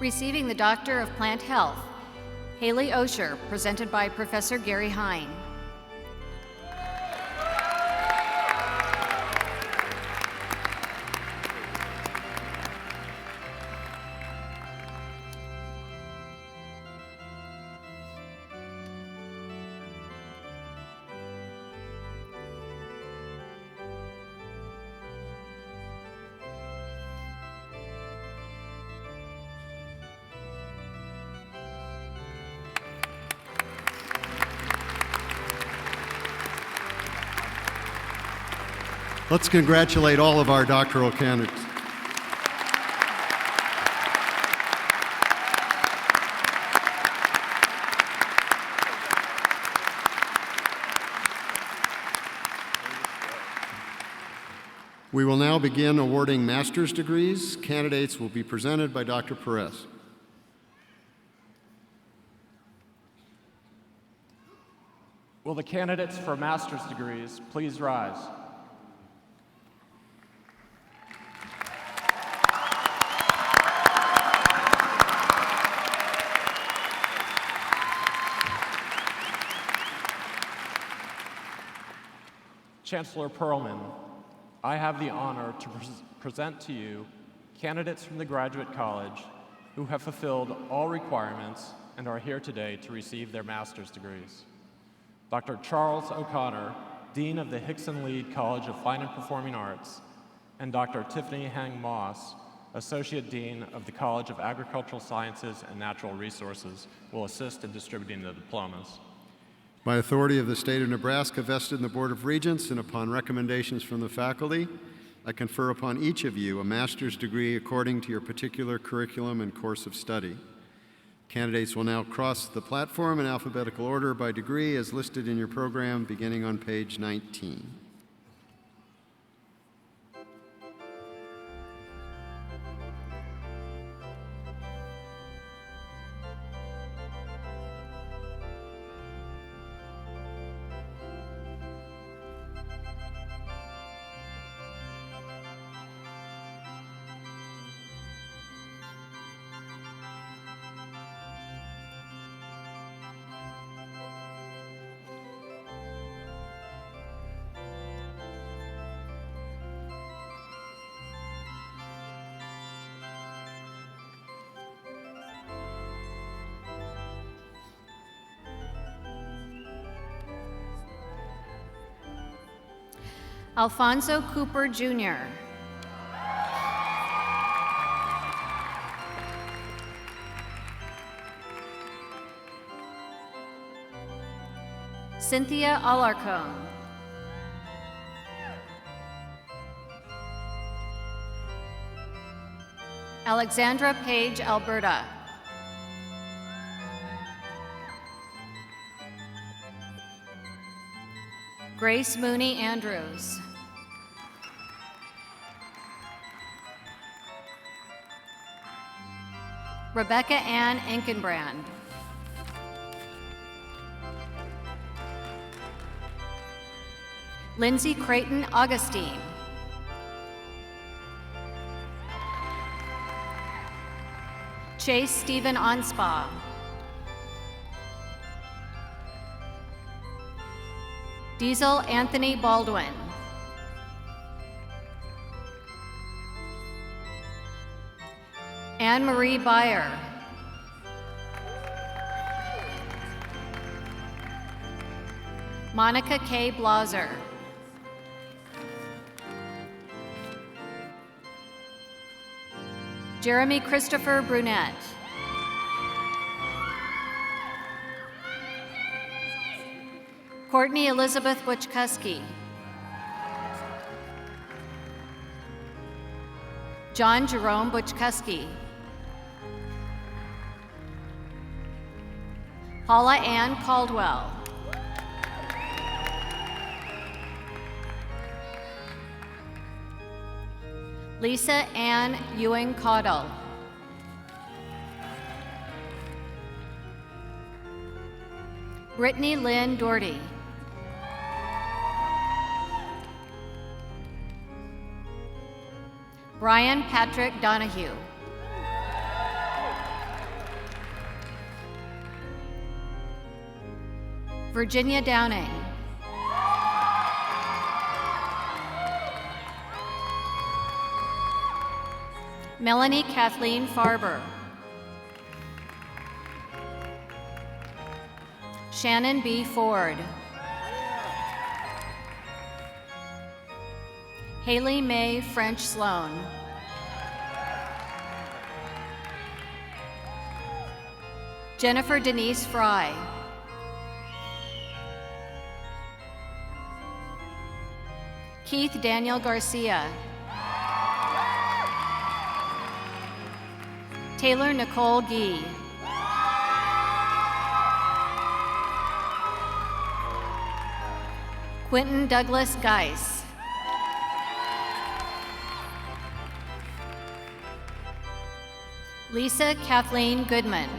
Receiving the Doctor of Plant Health, Haley Osher, presented by Professor Gary Hine. Let's congratulate all of our doctoral candidates. We will now begin awarding master's degrees. Candidates will be presented by Dr. Perez. Will the candidates for master's degrees please rise? Chancellor Perlman, I have the honor to present to you candidates from the Graduate College who have fulfilled all requirements and are here today to receive their master's degrees. Dr. Charles O'Connor, Dean of the Hickson Lead College of Fine and Performing Arts, and Dr. Tiffany Hang Moss, Associate Dean of the College of Agricultural Sciences and Natural Resources, will assist in distributing the diplomas. By authority of the state of Nebraska, vested in the Board of Regents, and upon recommendations from the faculty, I confer upon each of you a master's degree according to your particular curriculum and course of study. Candidates will now cross the platform in alphabetical order by degree as listed in your program, beginning on page 19. Alfonso Cooper, Jr. Cynthia Alarcon. Alexandra Page, Alberta. Grace Mooney Andrews. Rebecca Ann Enkenbrand. Lindsay Creighton Augustine. Chase Stephen Onspa. Diesel Anthony Baldwin. Anne Marie Beyer. Monica K. Blaser. Jeremy Christopher Brunette. Courtney Elizabeth Butchkuski. John Jerome Butchkuski. Paula Ann Caldwell. Lisa Ann Ewing Caudle. Brittany Lynn Doherty. Brian Patrick Donahue. Virginia Downing. Melanie Kathleen Farber. Shannon B. Ford. Haley Mae French Sloan. Jennifer Denise Fry. Keith Daniel Garcia. Taylor Nicole Gee. Quentin Douglas Geis. Lisa Kathleen Goodman.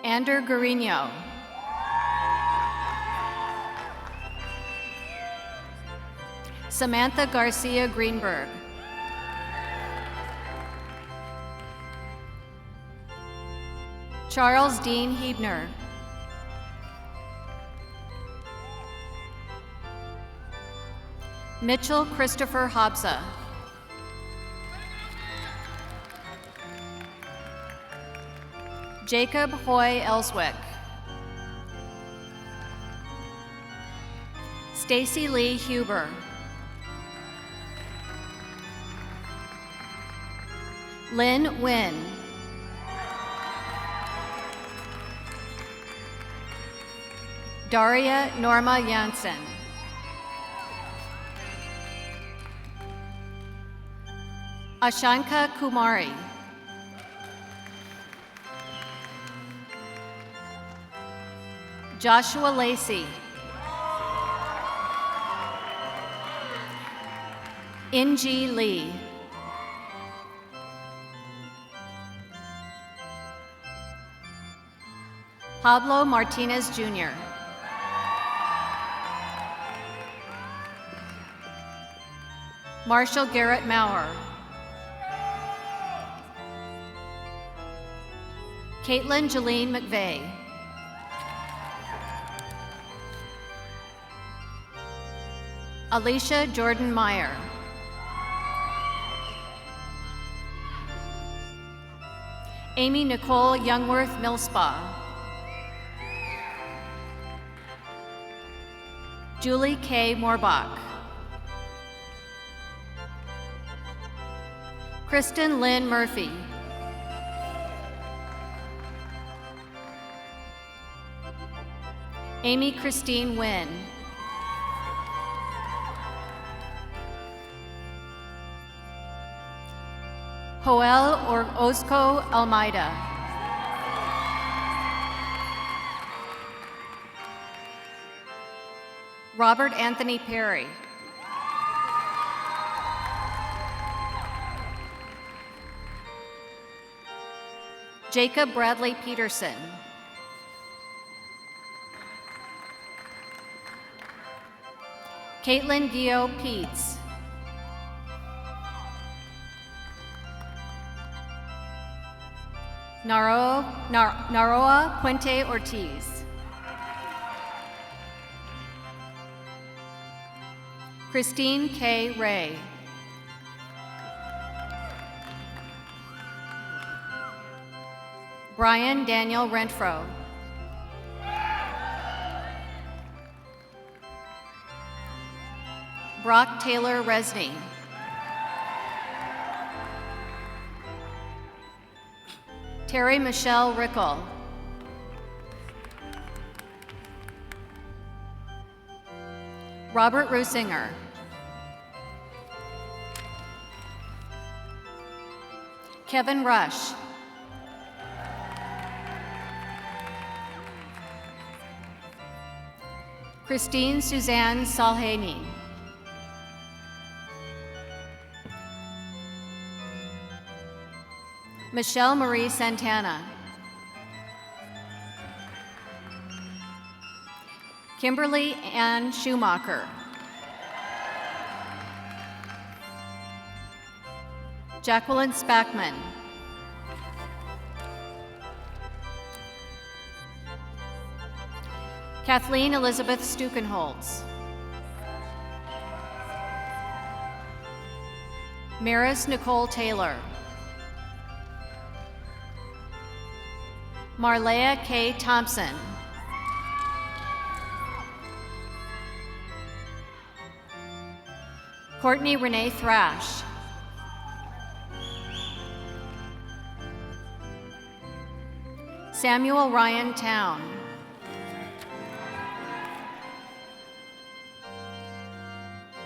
Ander Guarino. Samantha Garcia Greenberg. Charles Dean Hebner. Mitchell Christopher Hobsa. Jacob Hoy Elswick. Stacy Lee Huber. Lynn Nguyen. Daria Norma Janssen. Ashanka Kumari. Joshua Lacey. Inji Lee. Pablo Martinez Jr. Marshall Garrett Maurer. Caitlin Jeline McVeigh. Alicia Jordan Meyer. Amy Nicole Youngworth Millspa. Julie K. Moorbach. Kristen Lynn Murphy. Amy Christine Wynn. Joel Orozco Almeida. Robert Anthony Perry. Jacob Bradley Peterson. Caitlin Gio Peets. Naroa Puente Ortiz. Christine K. Ray. Brian Daniel Renfro. Brock Taylor Resney. Terry Michelle Rickle. Robert Rusinger. Kevin Rush. Christine Suzanne Salhani. Michelle Marie Santana. Kimberly Ann Schumacher. Jacqueline Spackman. Kathleen Elizabeth Stukenholtz. Maris Nicole Taylor. Marlea K. Thompson. Courtney Renee Thrash. Samuel Ryan Town.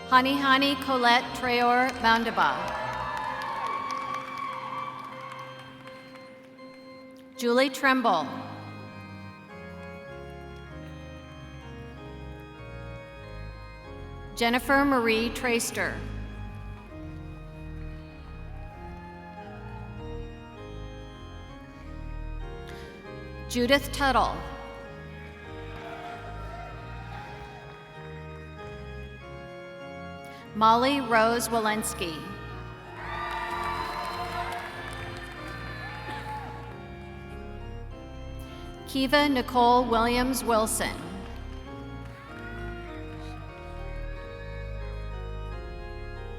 Hani Colette Traor Moundaba. Julie Tremble. Jennifer Marie Traister. Judith Tuttle. Molly Rose Walensky. Kiva Nicole Williams Wilson.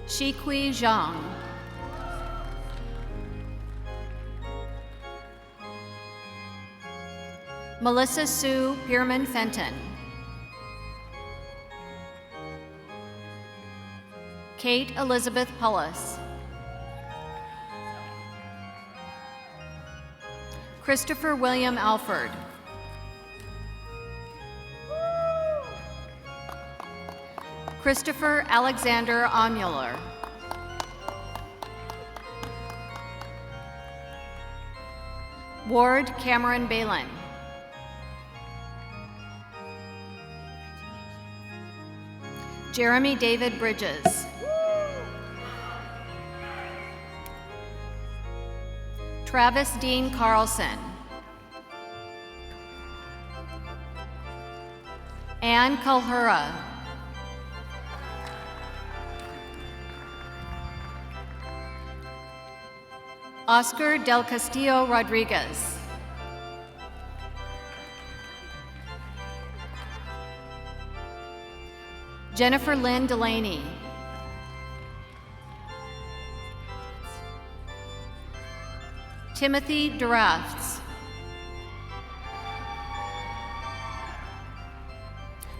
Shikui Zhang. Melissa Sue Pierman Fenton. Kate Elizabeth Pullis. Christopher William Alford. Christopher Alexander Omuller. Ward Cameron Balin. Jeremy David Bridges. Travis Dean Carlson. Ann Kalhura. Oscar Del Castillo Rodriguez. Jennifer Lynn Delaney. Timothy Drafts.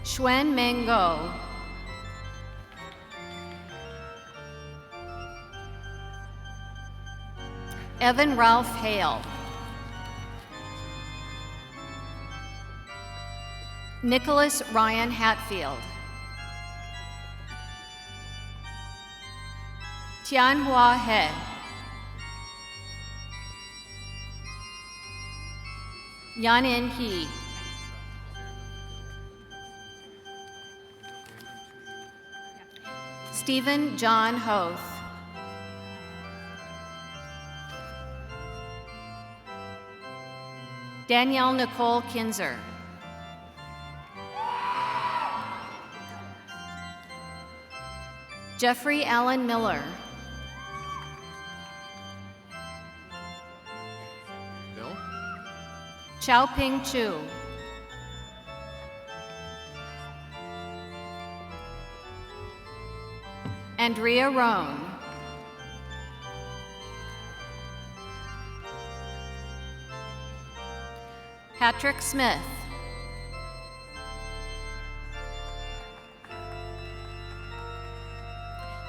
Xuen Mengo. Evan Ralph Hale. Nicholas Ryan Hatfield. Tianhua He. Yanin He. Stephen John Hoth. Danielle Nicole Kinzer. Jeffrey Allen Miller. Bill? Chao Ping Chu. Andrea Roan. Patrick Smith.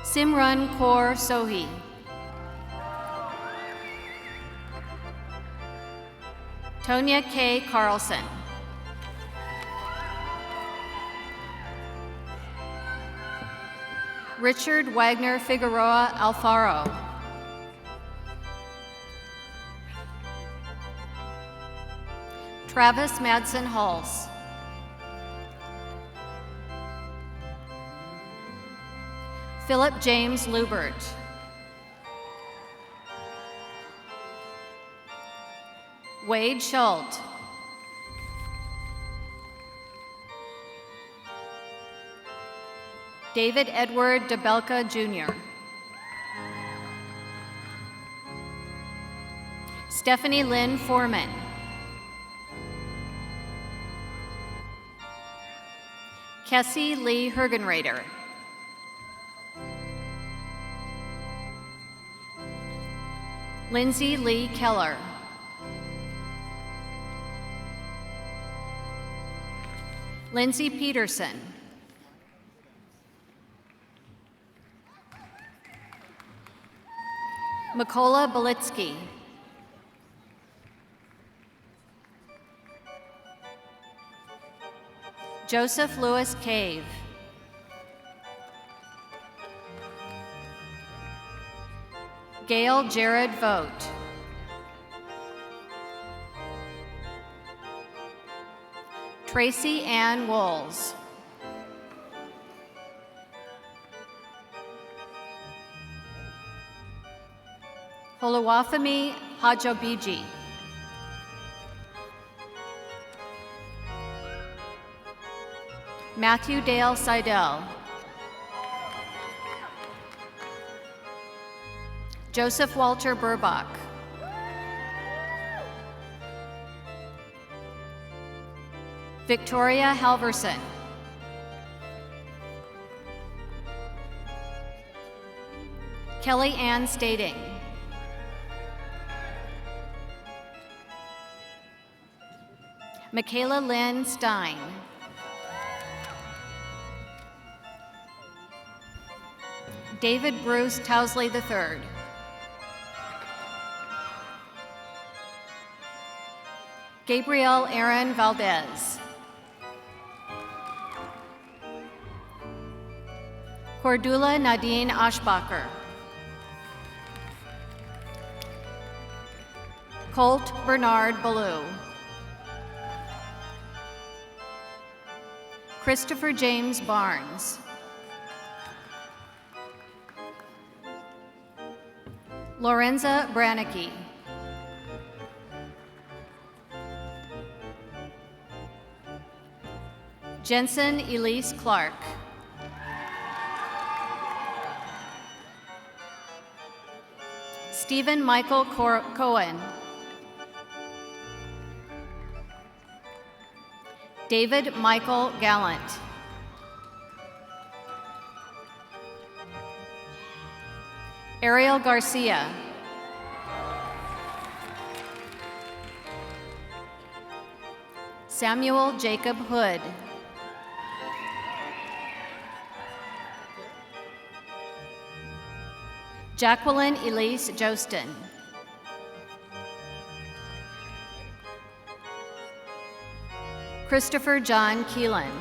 Simran Kaur Sohi. Tonya K. Carlson. Richard Wagner Figueroa Alfaro. Travis Madsen Hulse. Philip James Lubert. Wade Schult. David Edward DeBelka Jr. Stephanie Lynn Foreman. Kessie Lee Hergenrader. Lindsay Lee Keller. Lindsay Peterson. Mikola Belitsky. Joseph Lewis Cave. Gail Jared Vogt. Tracy Ann Wolls. Oluwafemi Hajobiji. Matthew Dale Seidel. Joseph Walter Burbach. Victoria Halverson. Kelly Ann Stading. Michaela Lynn Stein. David Bruce Towsley III. Gabrielle Aaron Valdez. Cordula Nadine Ashbacher. Colt Bernard Ballou. Christopher James Barnes. Lorenza Branicki. Jensen Elise Clark. Stephen Michael Cohen. David Michael Gallant. Ariel Garcia. Samuel Jacob Hood. Jacqueline Elise Jostin. Christopher John Keelan.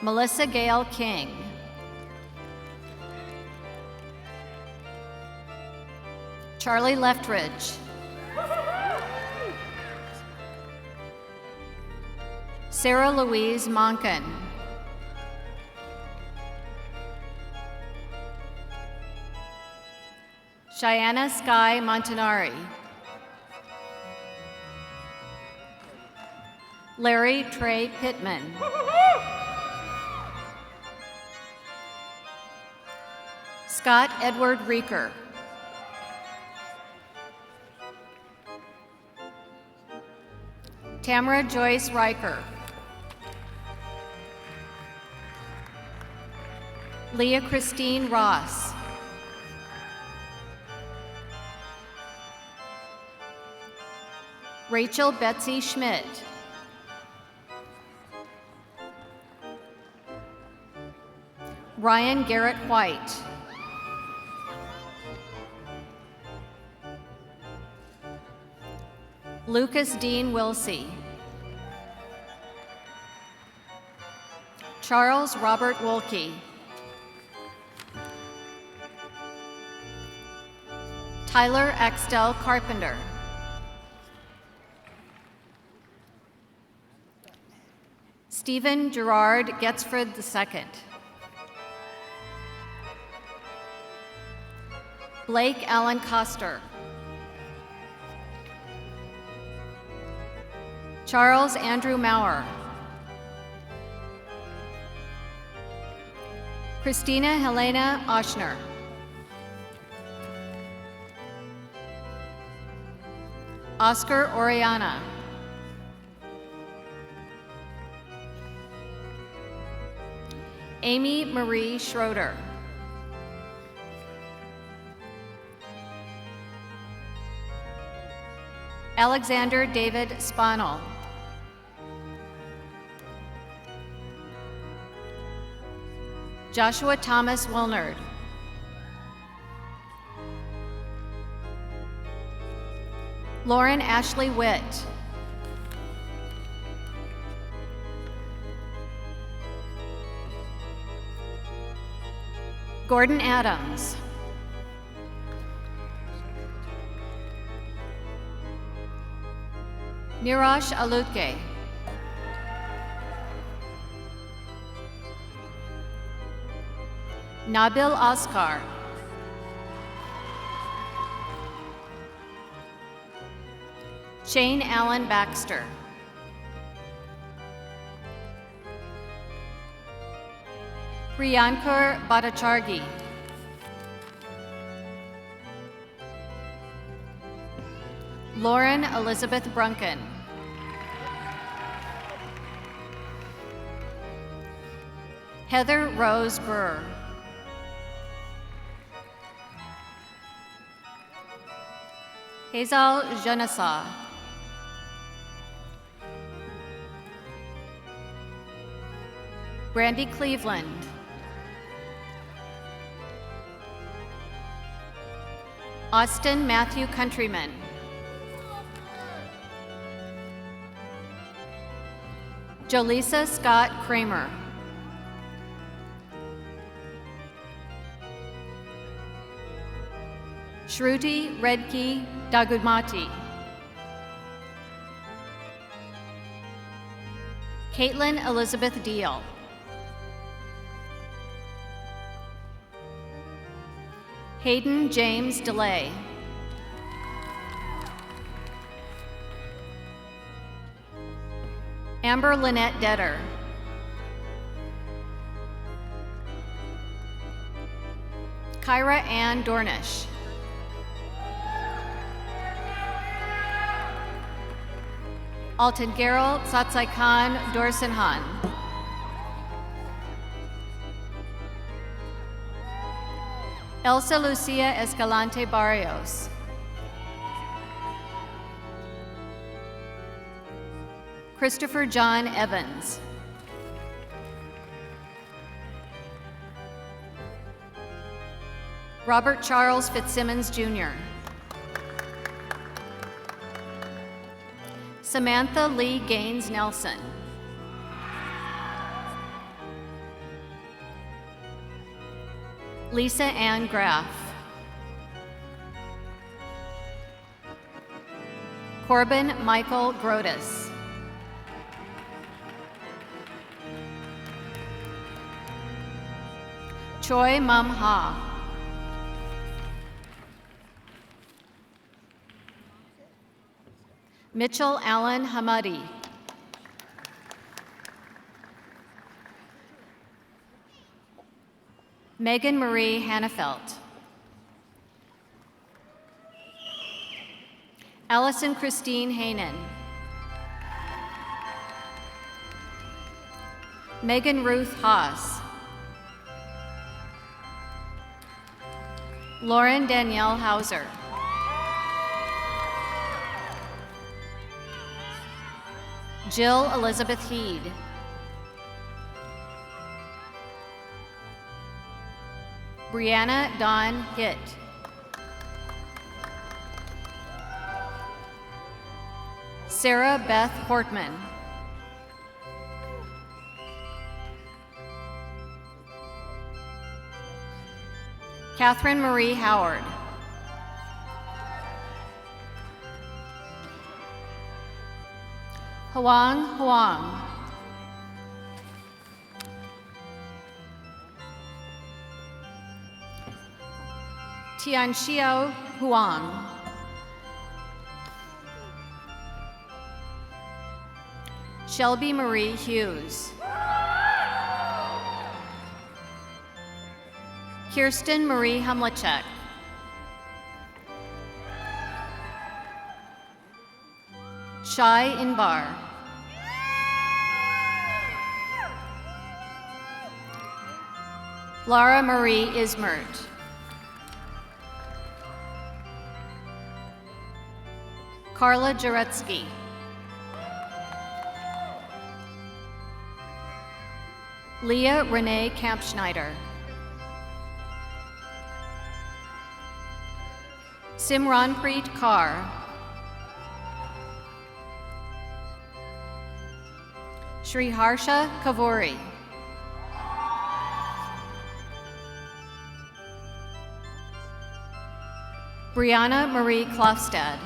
Melissa Gale King. Charlie Leftridge. Sarah Louise Monken. Cheyenne Sky Montanari. Larry Trey Pittman. Scott Edward Reeker. Tamara Joyce Riker. Leah Christine Ross. Rachel Betsy Schmidt. Ryan Garrett White. Lucas Dean Wilsey. Charles Robert Wolke. Tyler Axtell Carpenter. Stephen Gerard Getzford II. Blake Allen Coster. Charles Andrew Maurer. Christina Helena Oshner. Oscar Oriana. Amy Marie Schroeder. Alexander David Spanel. Joshua Thomas Wilnard. Lauren Ashley Witt. Gordon Adams. Niraj Alutke. Nabil Oscar. Shane Allen Baxter. Priyankar Bhattachargi. Lauren Elizabeth Brunken. Heather Rose Burr. Hazel Janasa. Brandy Cleveland. Austin Matthew Countryman. Jolisa Scott Kramer. Shruti Redki Dagudmati. Caitlin Elizabeth Deal. Hayden James DeLay. Amber Lynette Detter. Kyra Ann Dornish. Alton Gerald Satsai Khan Dorsenhan. Elsa Lucia Escalante Barrios. Christopher John Evans. Robert Charles Fitzsimmons, Jr. Samantha Lee Gaines Nelson. Lisa Ann Graff. Corbin Michael Grotus. Choi Mum Ha. Mitchell Allen Hamadi. Megan Marie Hannafelt. Allison Christine Hainan. Megan Ruth Haas. Lauren Danielle Hauser. Jill Elizabeth Heed. Brianna Dawn Hitt. Sarah Beth Hortman. Catherine Marie Howard. Huang Huang. Tianxiao Huang. Shelby Marie Hughes. Kirsten Marie Humlachek. Shai Inbar. Lara Marie Ismert. Carla Jaretsky. Leah Renee Kampschneider. Simranpreet Kaur. Shri Harsha Kavori. Brianna Marie Klofstad.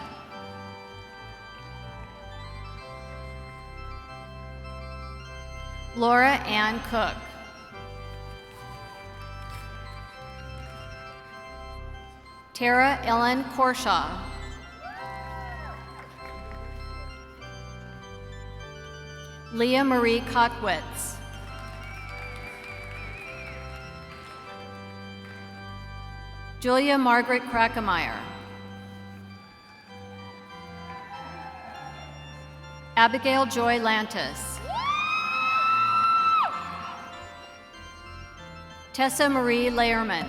Laura Ann Cook. Tara Ellen Korshaw. Leah Marie Kotwitz. Julia Margaret Krakemeyer. Abigail Joy Lantis. Tessa Marie Layerman.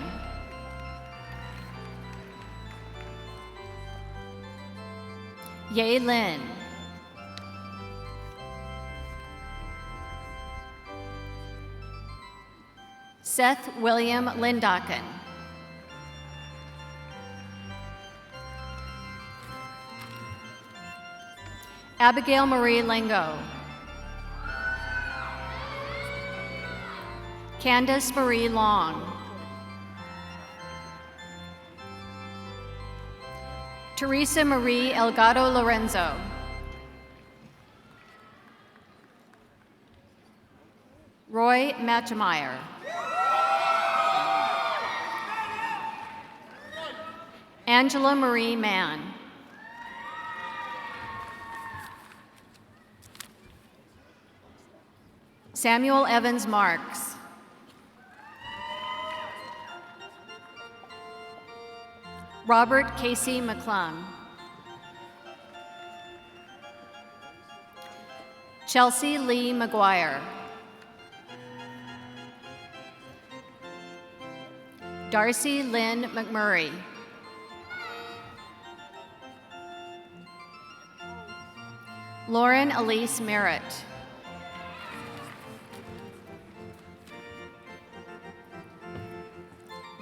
Ye Lin. Seth William Lindaken. Abigail Marie Lengo. Candace Marie Long. Teresa Marie Elgato Lorenzo. Roy Matchemeyer. Angela Marie Mann. Samuel Evans Marks. Robert Casey McClung. Chelsea Lee McGuire. Darcy Lynn McMurray. Lauren Elise Merritt.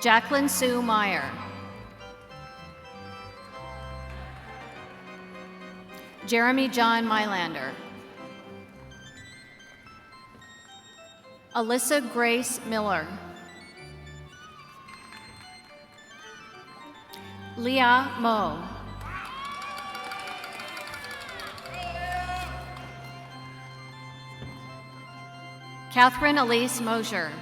Jacqueline Sue Meyer. Jeremy John Mylander. Alyssa Grace Miller. Leah Moe. Catherine Elise Mosier.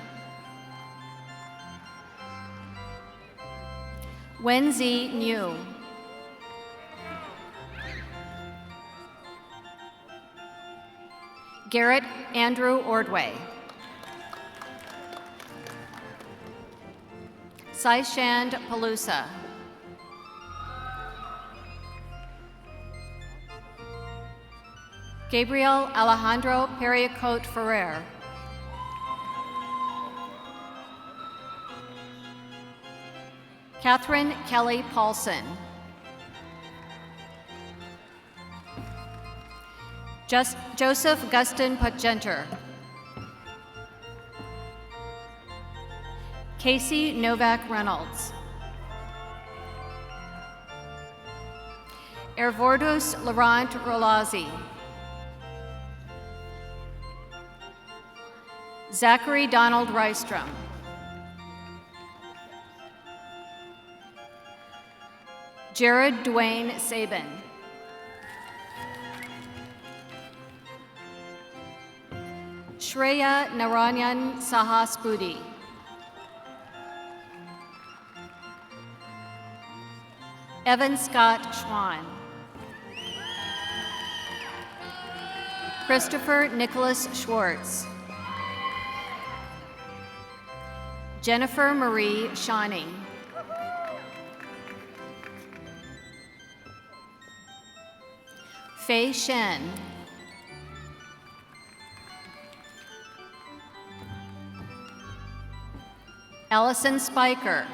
Wenzi New. Garrett Andrew Ordway. Saishand Palusa. Gabriel Alejandro Periacote Ferrer. Catherine Kelly Paulson. Joseph Gustin Putgenter. Casey Novak Reynolds. Ervordus Laurent Rolazzi. Zachary Donald Rystrom. Jared Dwayne Sabin. Shreya Naranyan Sahaspudi. Evan Scott Schwan. Christopher Nicholas Schwartz. Jennifer Marie Shawnee. Fei Shen. Allison Spiker.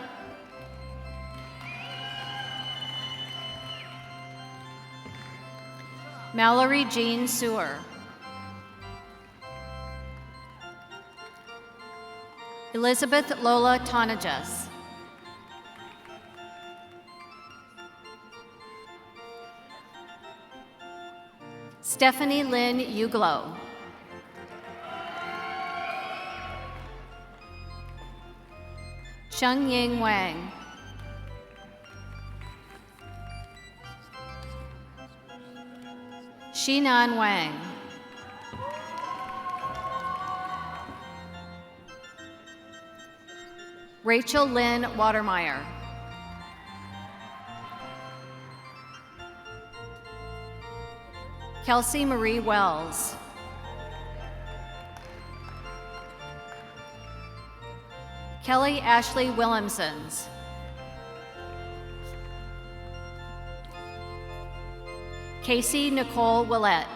Mallory Jean Sewer. Elizabeth Lola Tonajas. Stephanie Lynn Uglow. Cheng Ying Wang. Xinan Wang. Rachel Lynn Watermeyer. Kelsey Marie Wells. Kelly Ashley Williamsons. Casey Nicole Willett.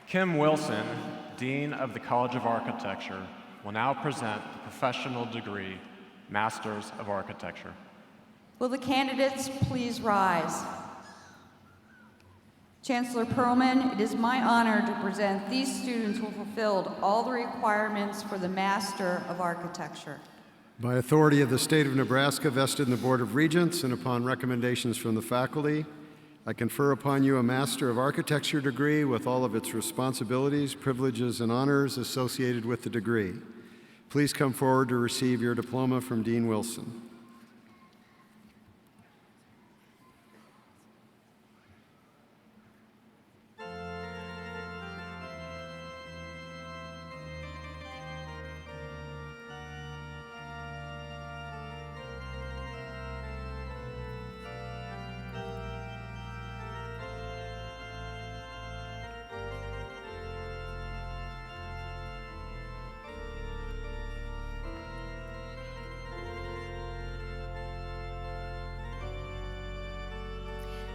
Kim Wilson, Dean of the College of Architecture, will now present the professional degree, Masters of Architecture. Will the candidates please rise? Chancellor Perlman, it is my honor to present these students who fulfilled all the requirements for the Master of Architecture. By authority of the state of Nebraska vested in the Board of Regents and upon recommendations from the faculty, I confer upon you a Master of Architecture degree with all of its responsibilities, privileges, and honors associated with the degree. Please come forward to receive your diploma from Dean Wilson.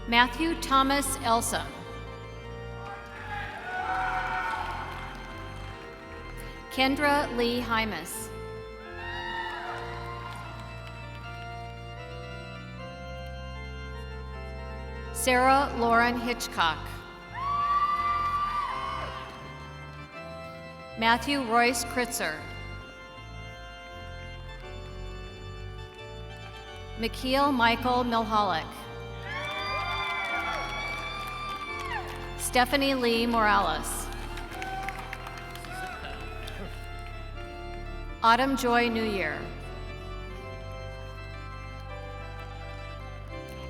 Matthew Thomas Elsom. Kendra Lee Hymas. Sarah Lauren Hitchcock. Matthew Royce Kritzer. Mikhail Michael Milholic. Stephanie Lee Morales. Autumn Joy New Year.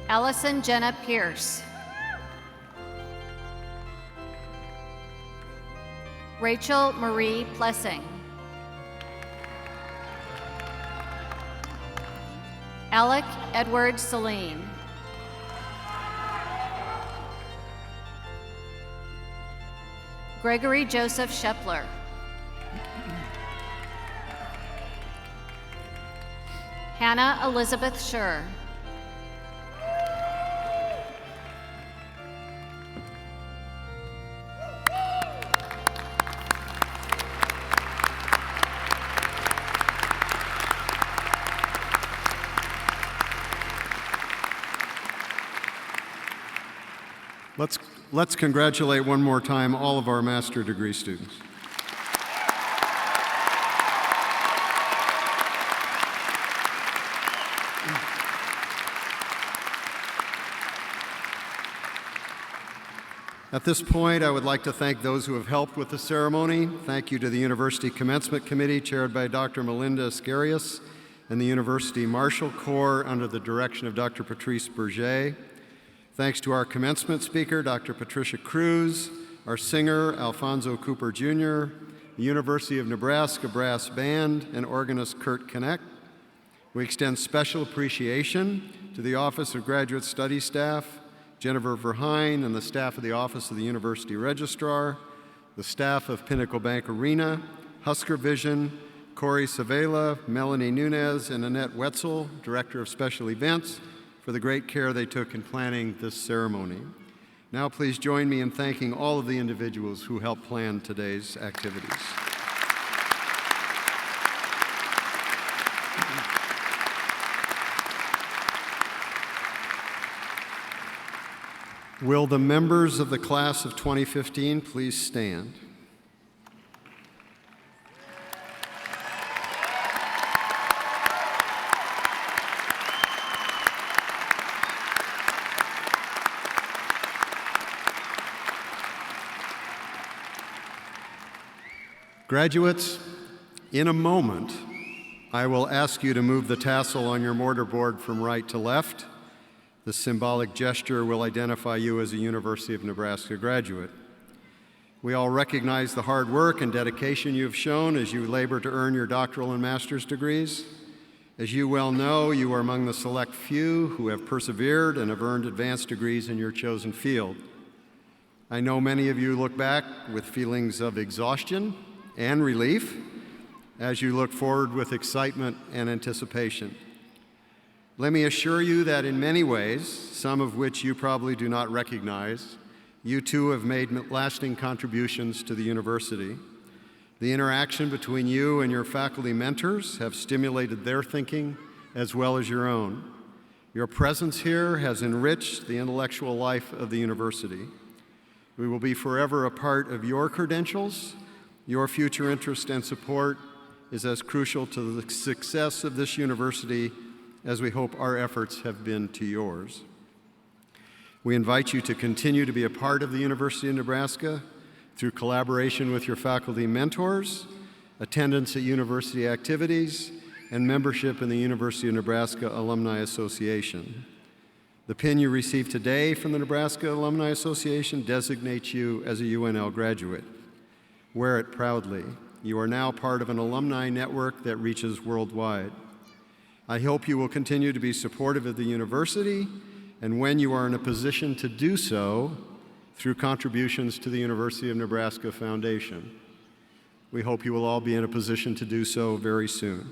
Allison Jenna Pierce. Rachel Marie Plessing. Alec Edward Celine. Gregory Joseph Shepler. Hannah Elizabeth Schur. Let's congratulate one more time all of our master degree students. At this point, I would like to thank those who have helped with the ceremony. Thank you to the University Commencement Committee, chaired by Dr. Melinda Scarius, and the University Marshall Corps under the direction of Dr. Patrice Berger. Thanks to our commencement speaker, Dr. Patricia Cruz, our singer, Alfonso Cooper Jr., the University of Nebraska Brass Band, and organist Kurt Knecht. We extend special appreciation to the Office of Graduate Studies staff, Jennifer Verheyen, and the staff of the Office of the University Registrar, the staff of Pinnacle Bank Arena, Husker Vision, Corey Savela, Melanie Nunez, and Annette Wetzel, Director of Special Events, for the great care they took in planning this ceremony. Now please join me in thanking all of the individuals who helped plan today's activities. Will the members of the class of 2015 please stand? Graduates, in a moment, I will ask you to move the tassel on your mortarboard from right to left. The symbolic gesture will identify you as a University of Nebraska graduate. We all recognize the hard work and dedication you have shown as you labor to earn your doctoral and master's degrees. As you well know, you are among the select few who have persevered and have earned advanced degrees in your chosen field. I know many of you look back with feelings of exhaustion and relief as you look forward with excitement and anticipation. Let me assure you that in many ways, some of which you probably do not recognize, you too have made lasting contributions to the university. The interaction between you and your faculty mentors have stimulated their thinking as well as your own. Your presence here has enriched the intellectual life of the university. We will be forever a part of your credentials. Your future interest and support is as crucial to the success of this university as we hope our efforts have been to yours. We invite you to continue to be a part of the University of Nebraska through collaboration with your faculty mentors, attendance at university activities, and membership in the University of Nebraska Alumni Association. The pin you received today from the Nebraska Alumni Association designates you as a UNL graduate. Wear it proudly. You are now part of an alumni network that reaches worldwide. I hope you will continue to be supportive of the university, and when you are in a position to do so, through contributions to the University of Nebraska Foundation. We hope you will all be in a position to do so very soon.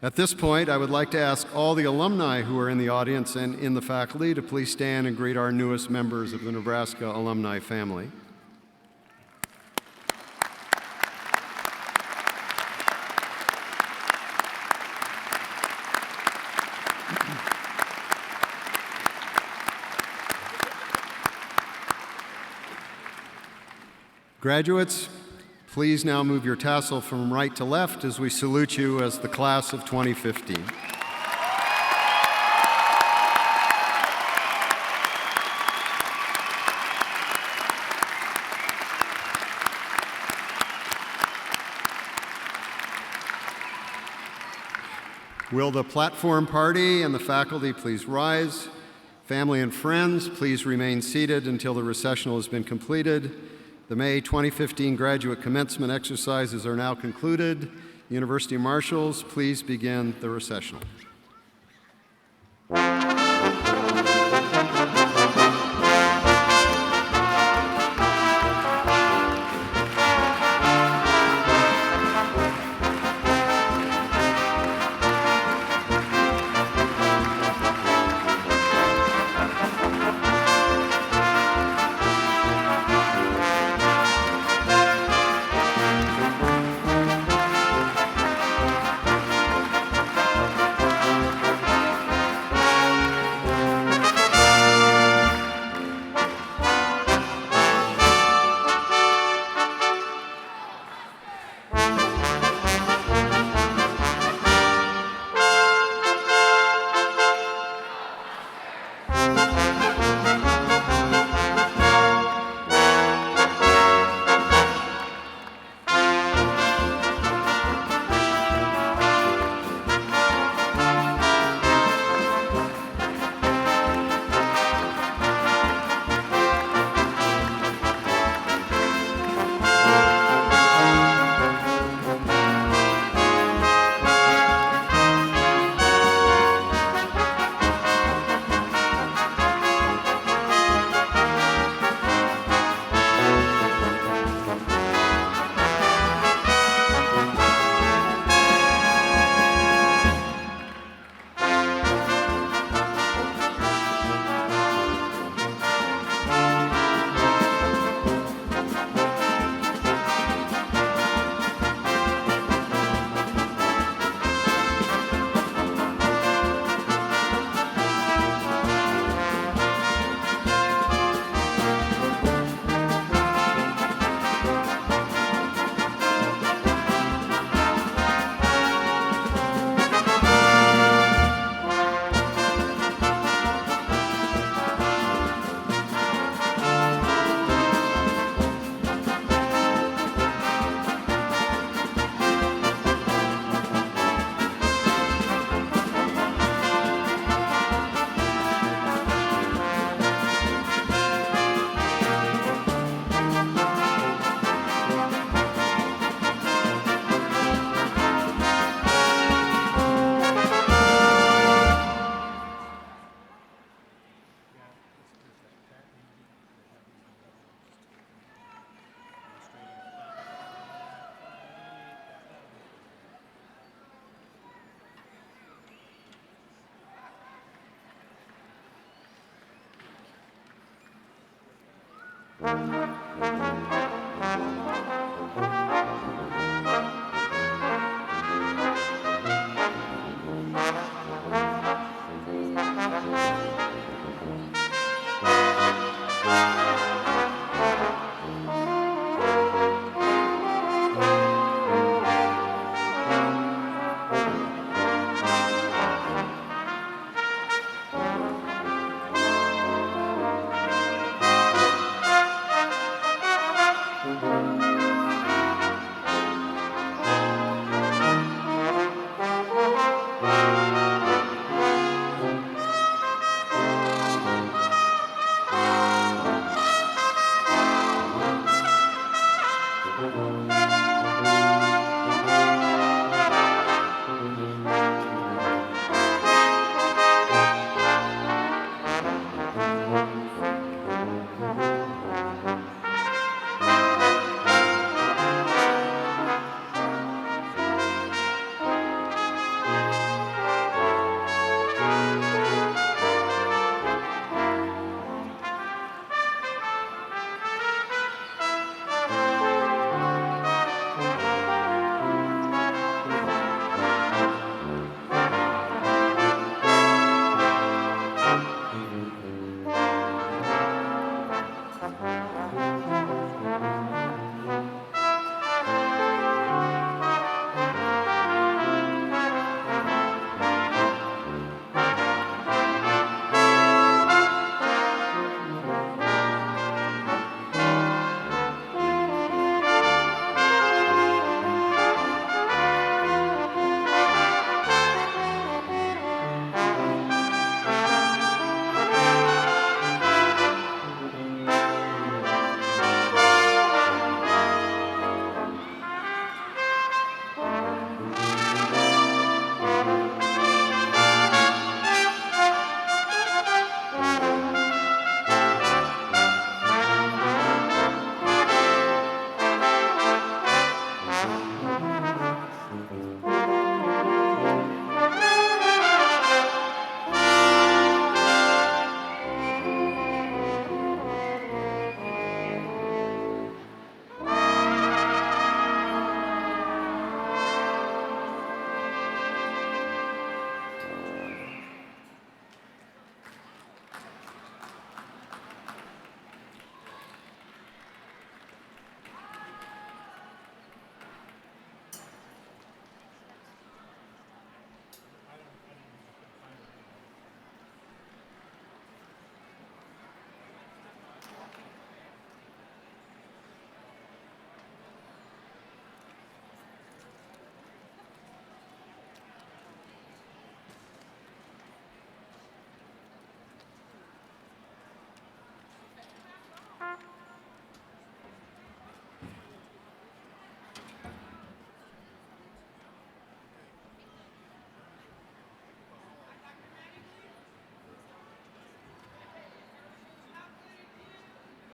At this point, I would like to ask all the alumni who are in the audience and in the faculty to please stand and greet our newest members of the Nebraska alumni family. Graduates, Please now move your tassel from right to left as we salute you as the class of 2015. Will the platform party and the faculty please rise? Family and friends, please remain seated until the recessional has been completed. The May 2015 graduate commencement exercises are now concluded. University marshals, please begin the recessional.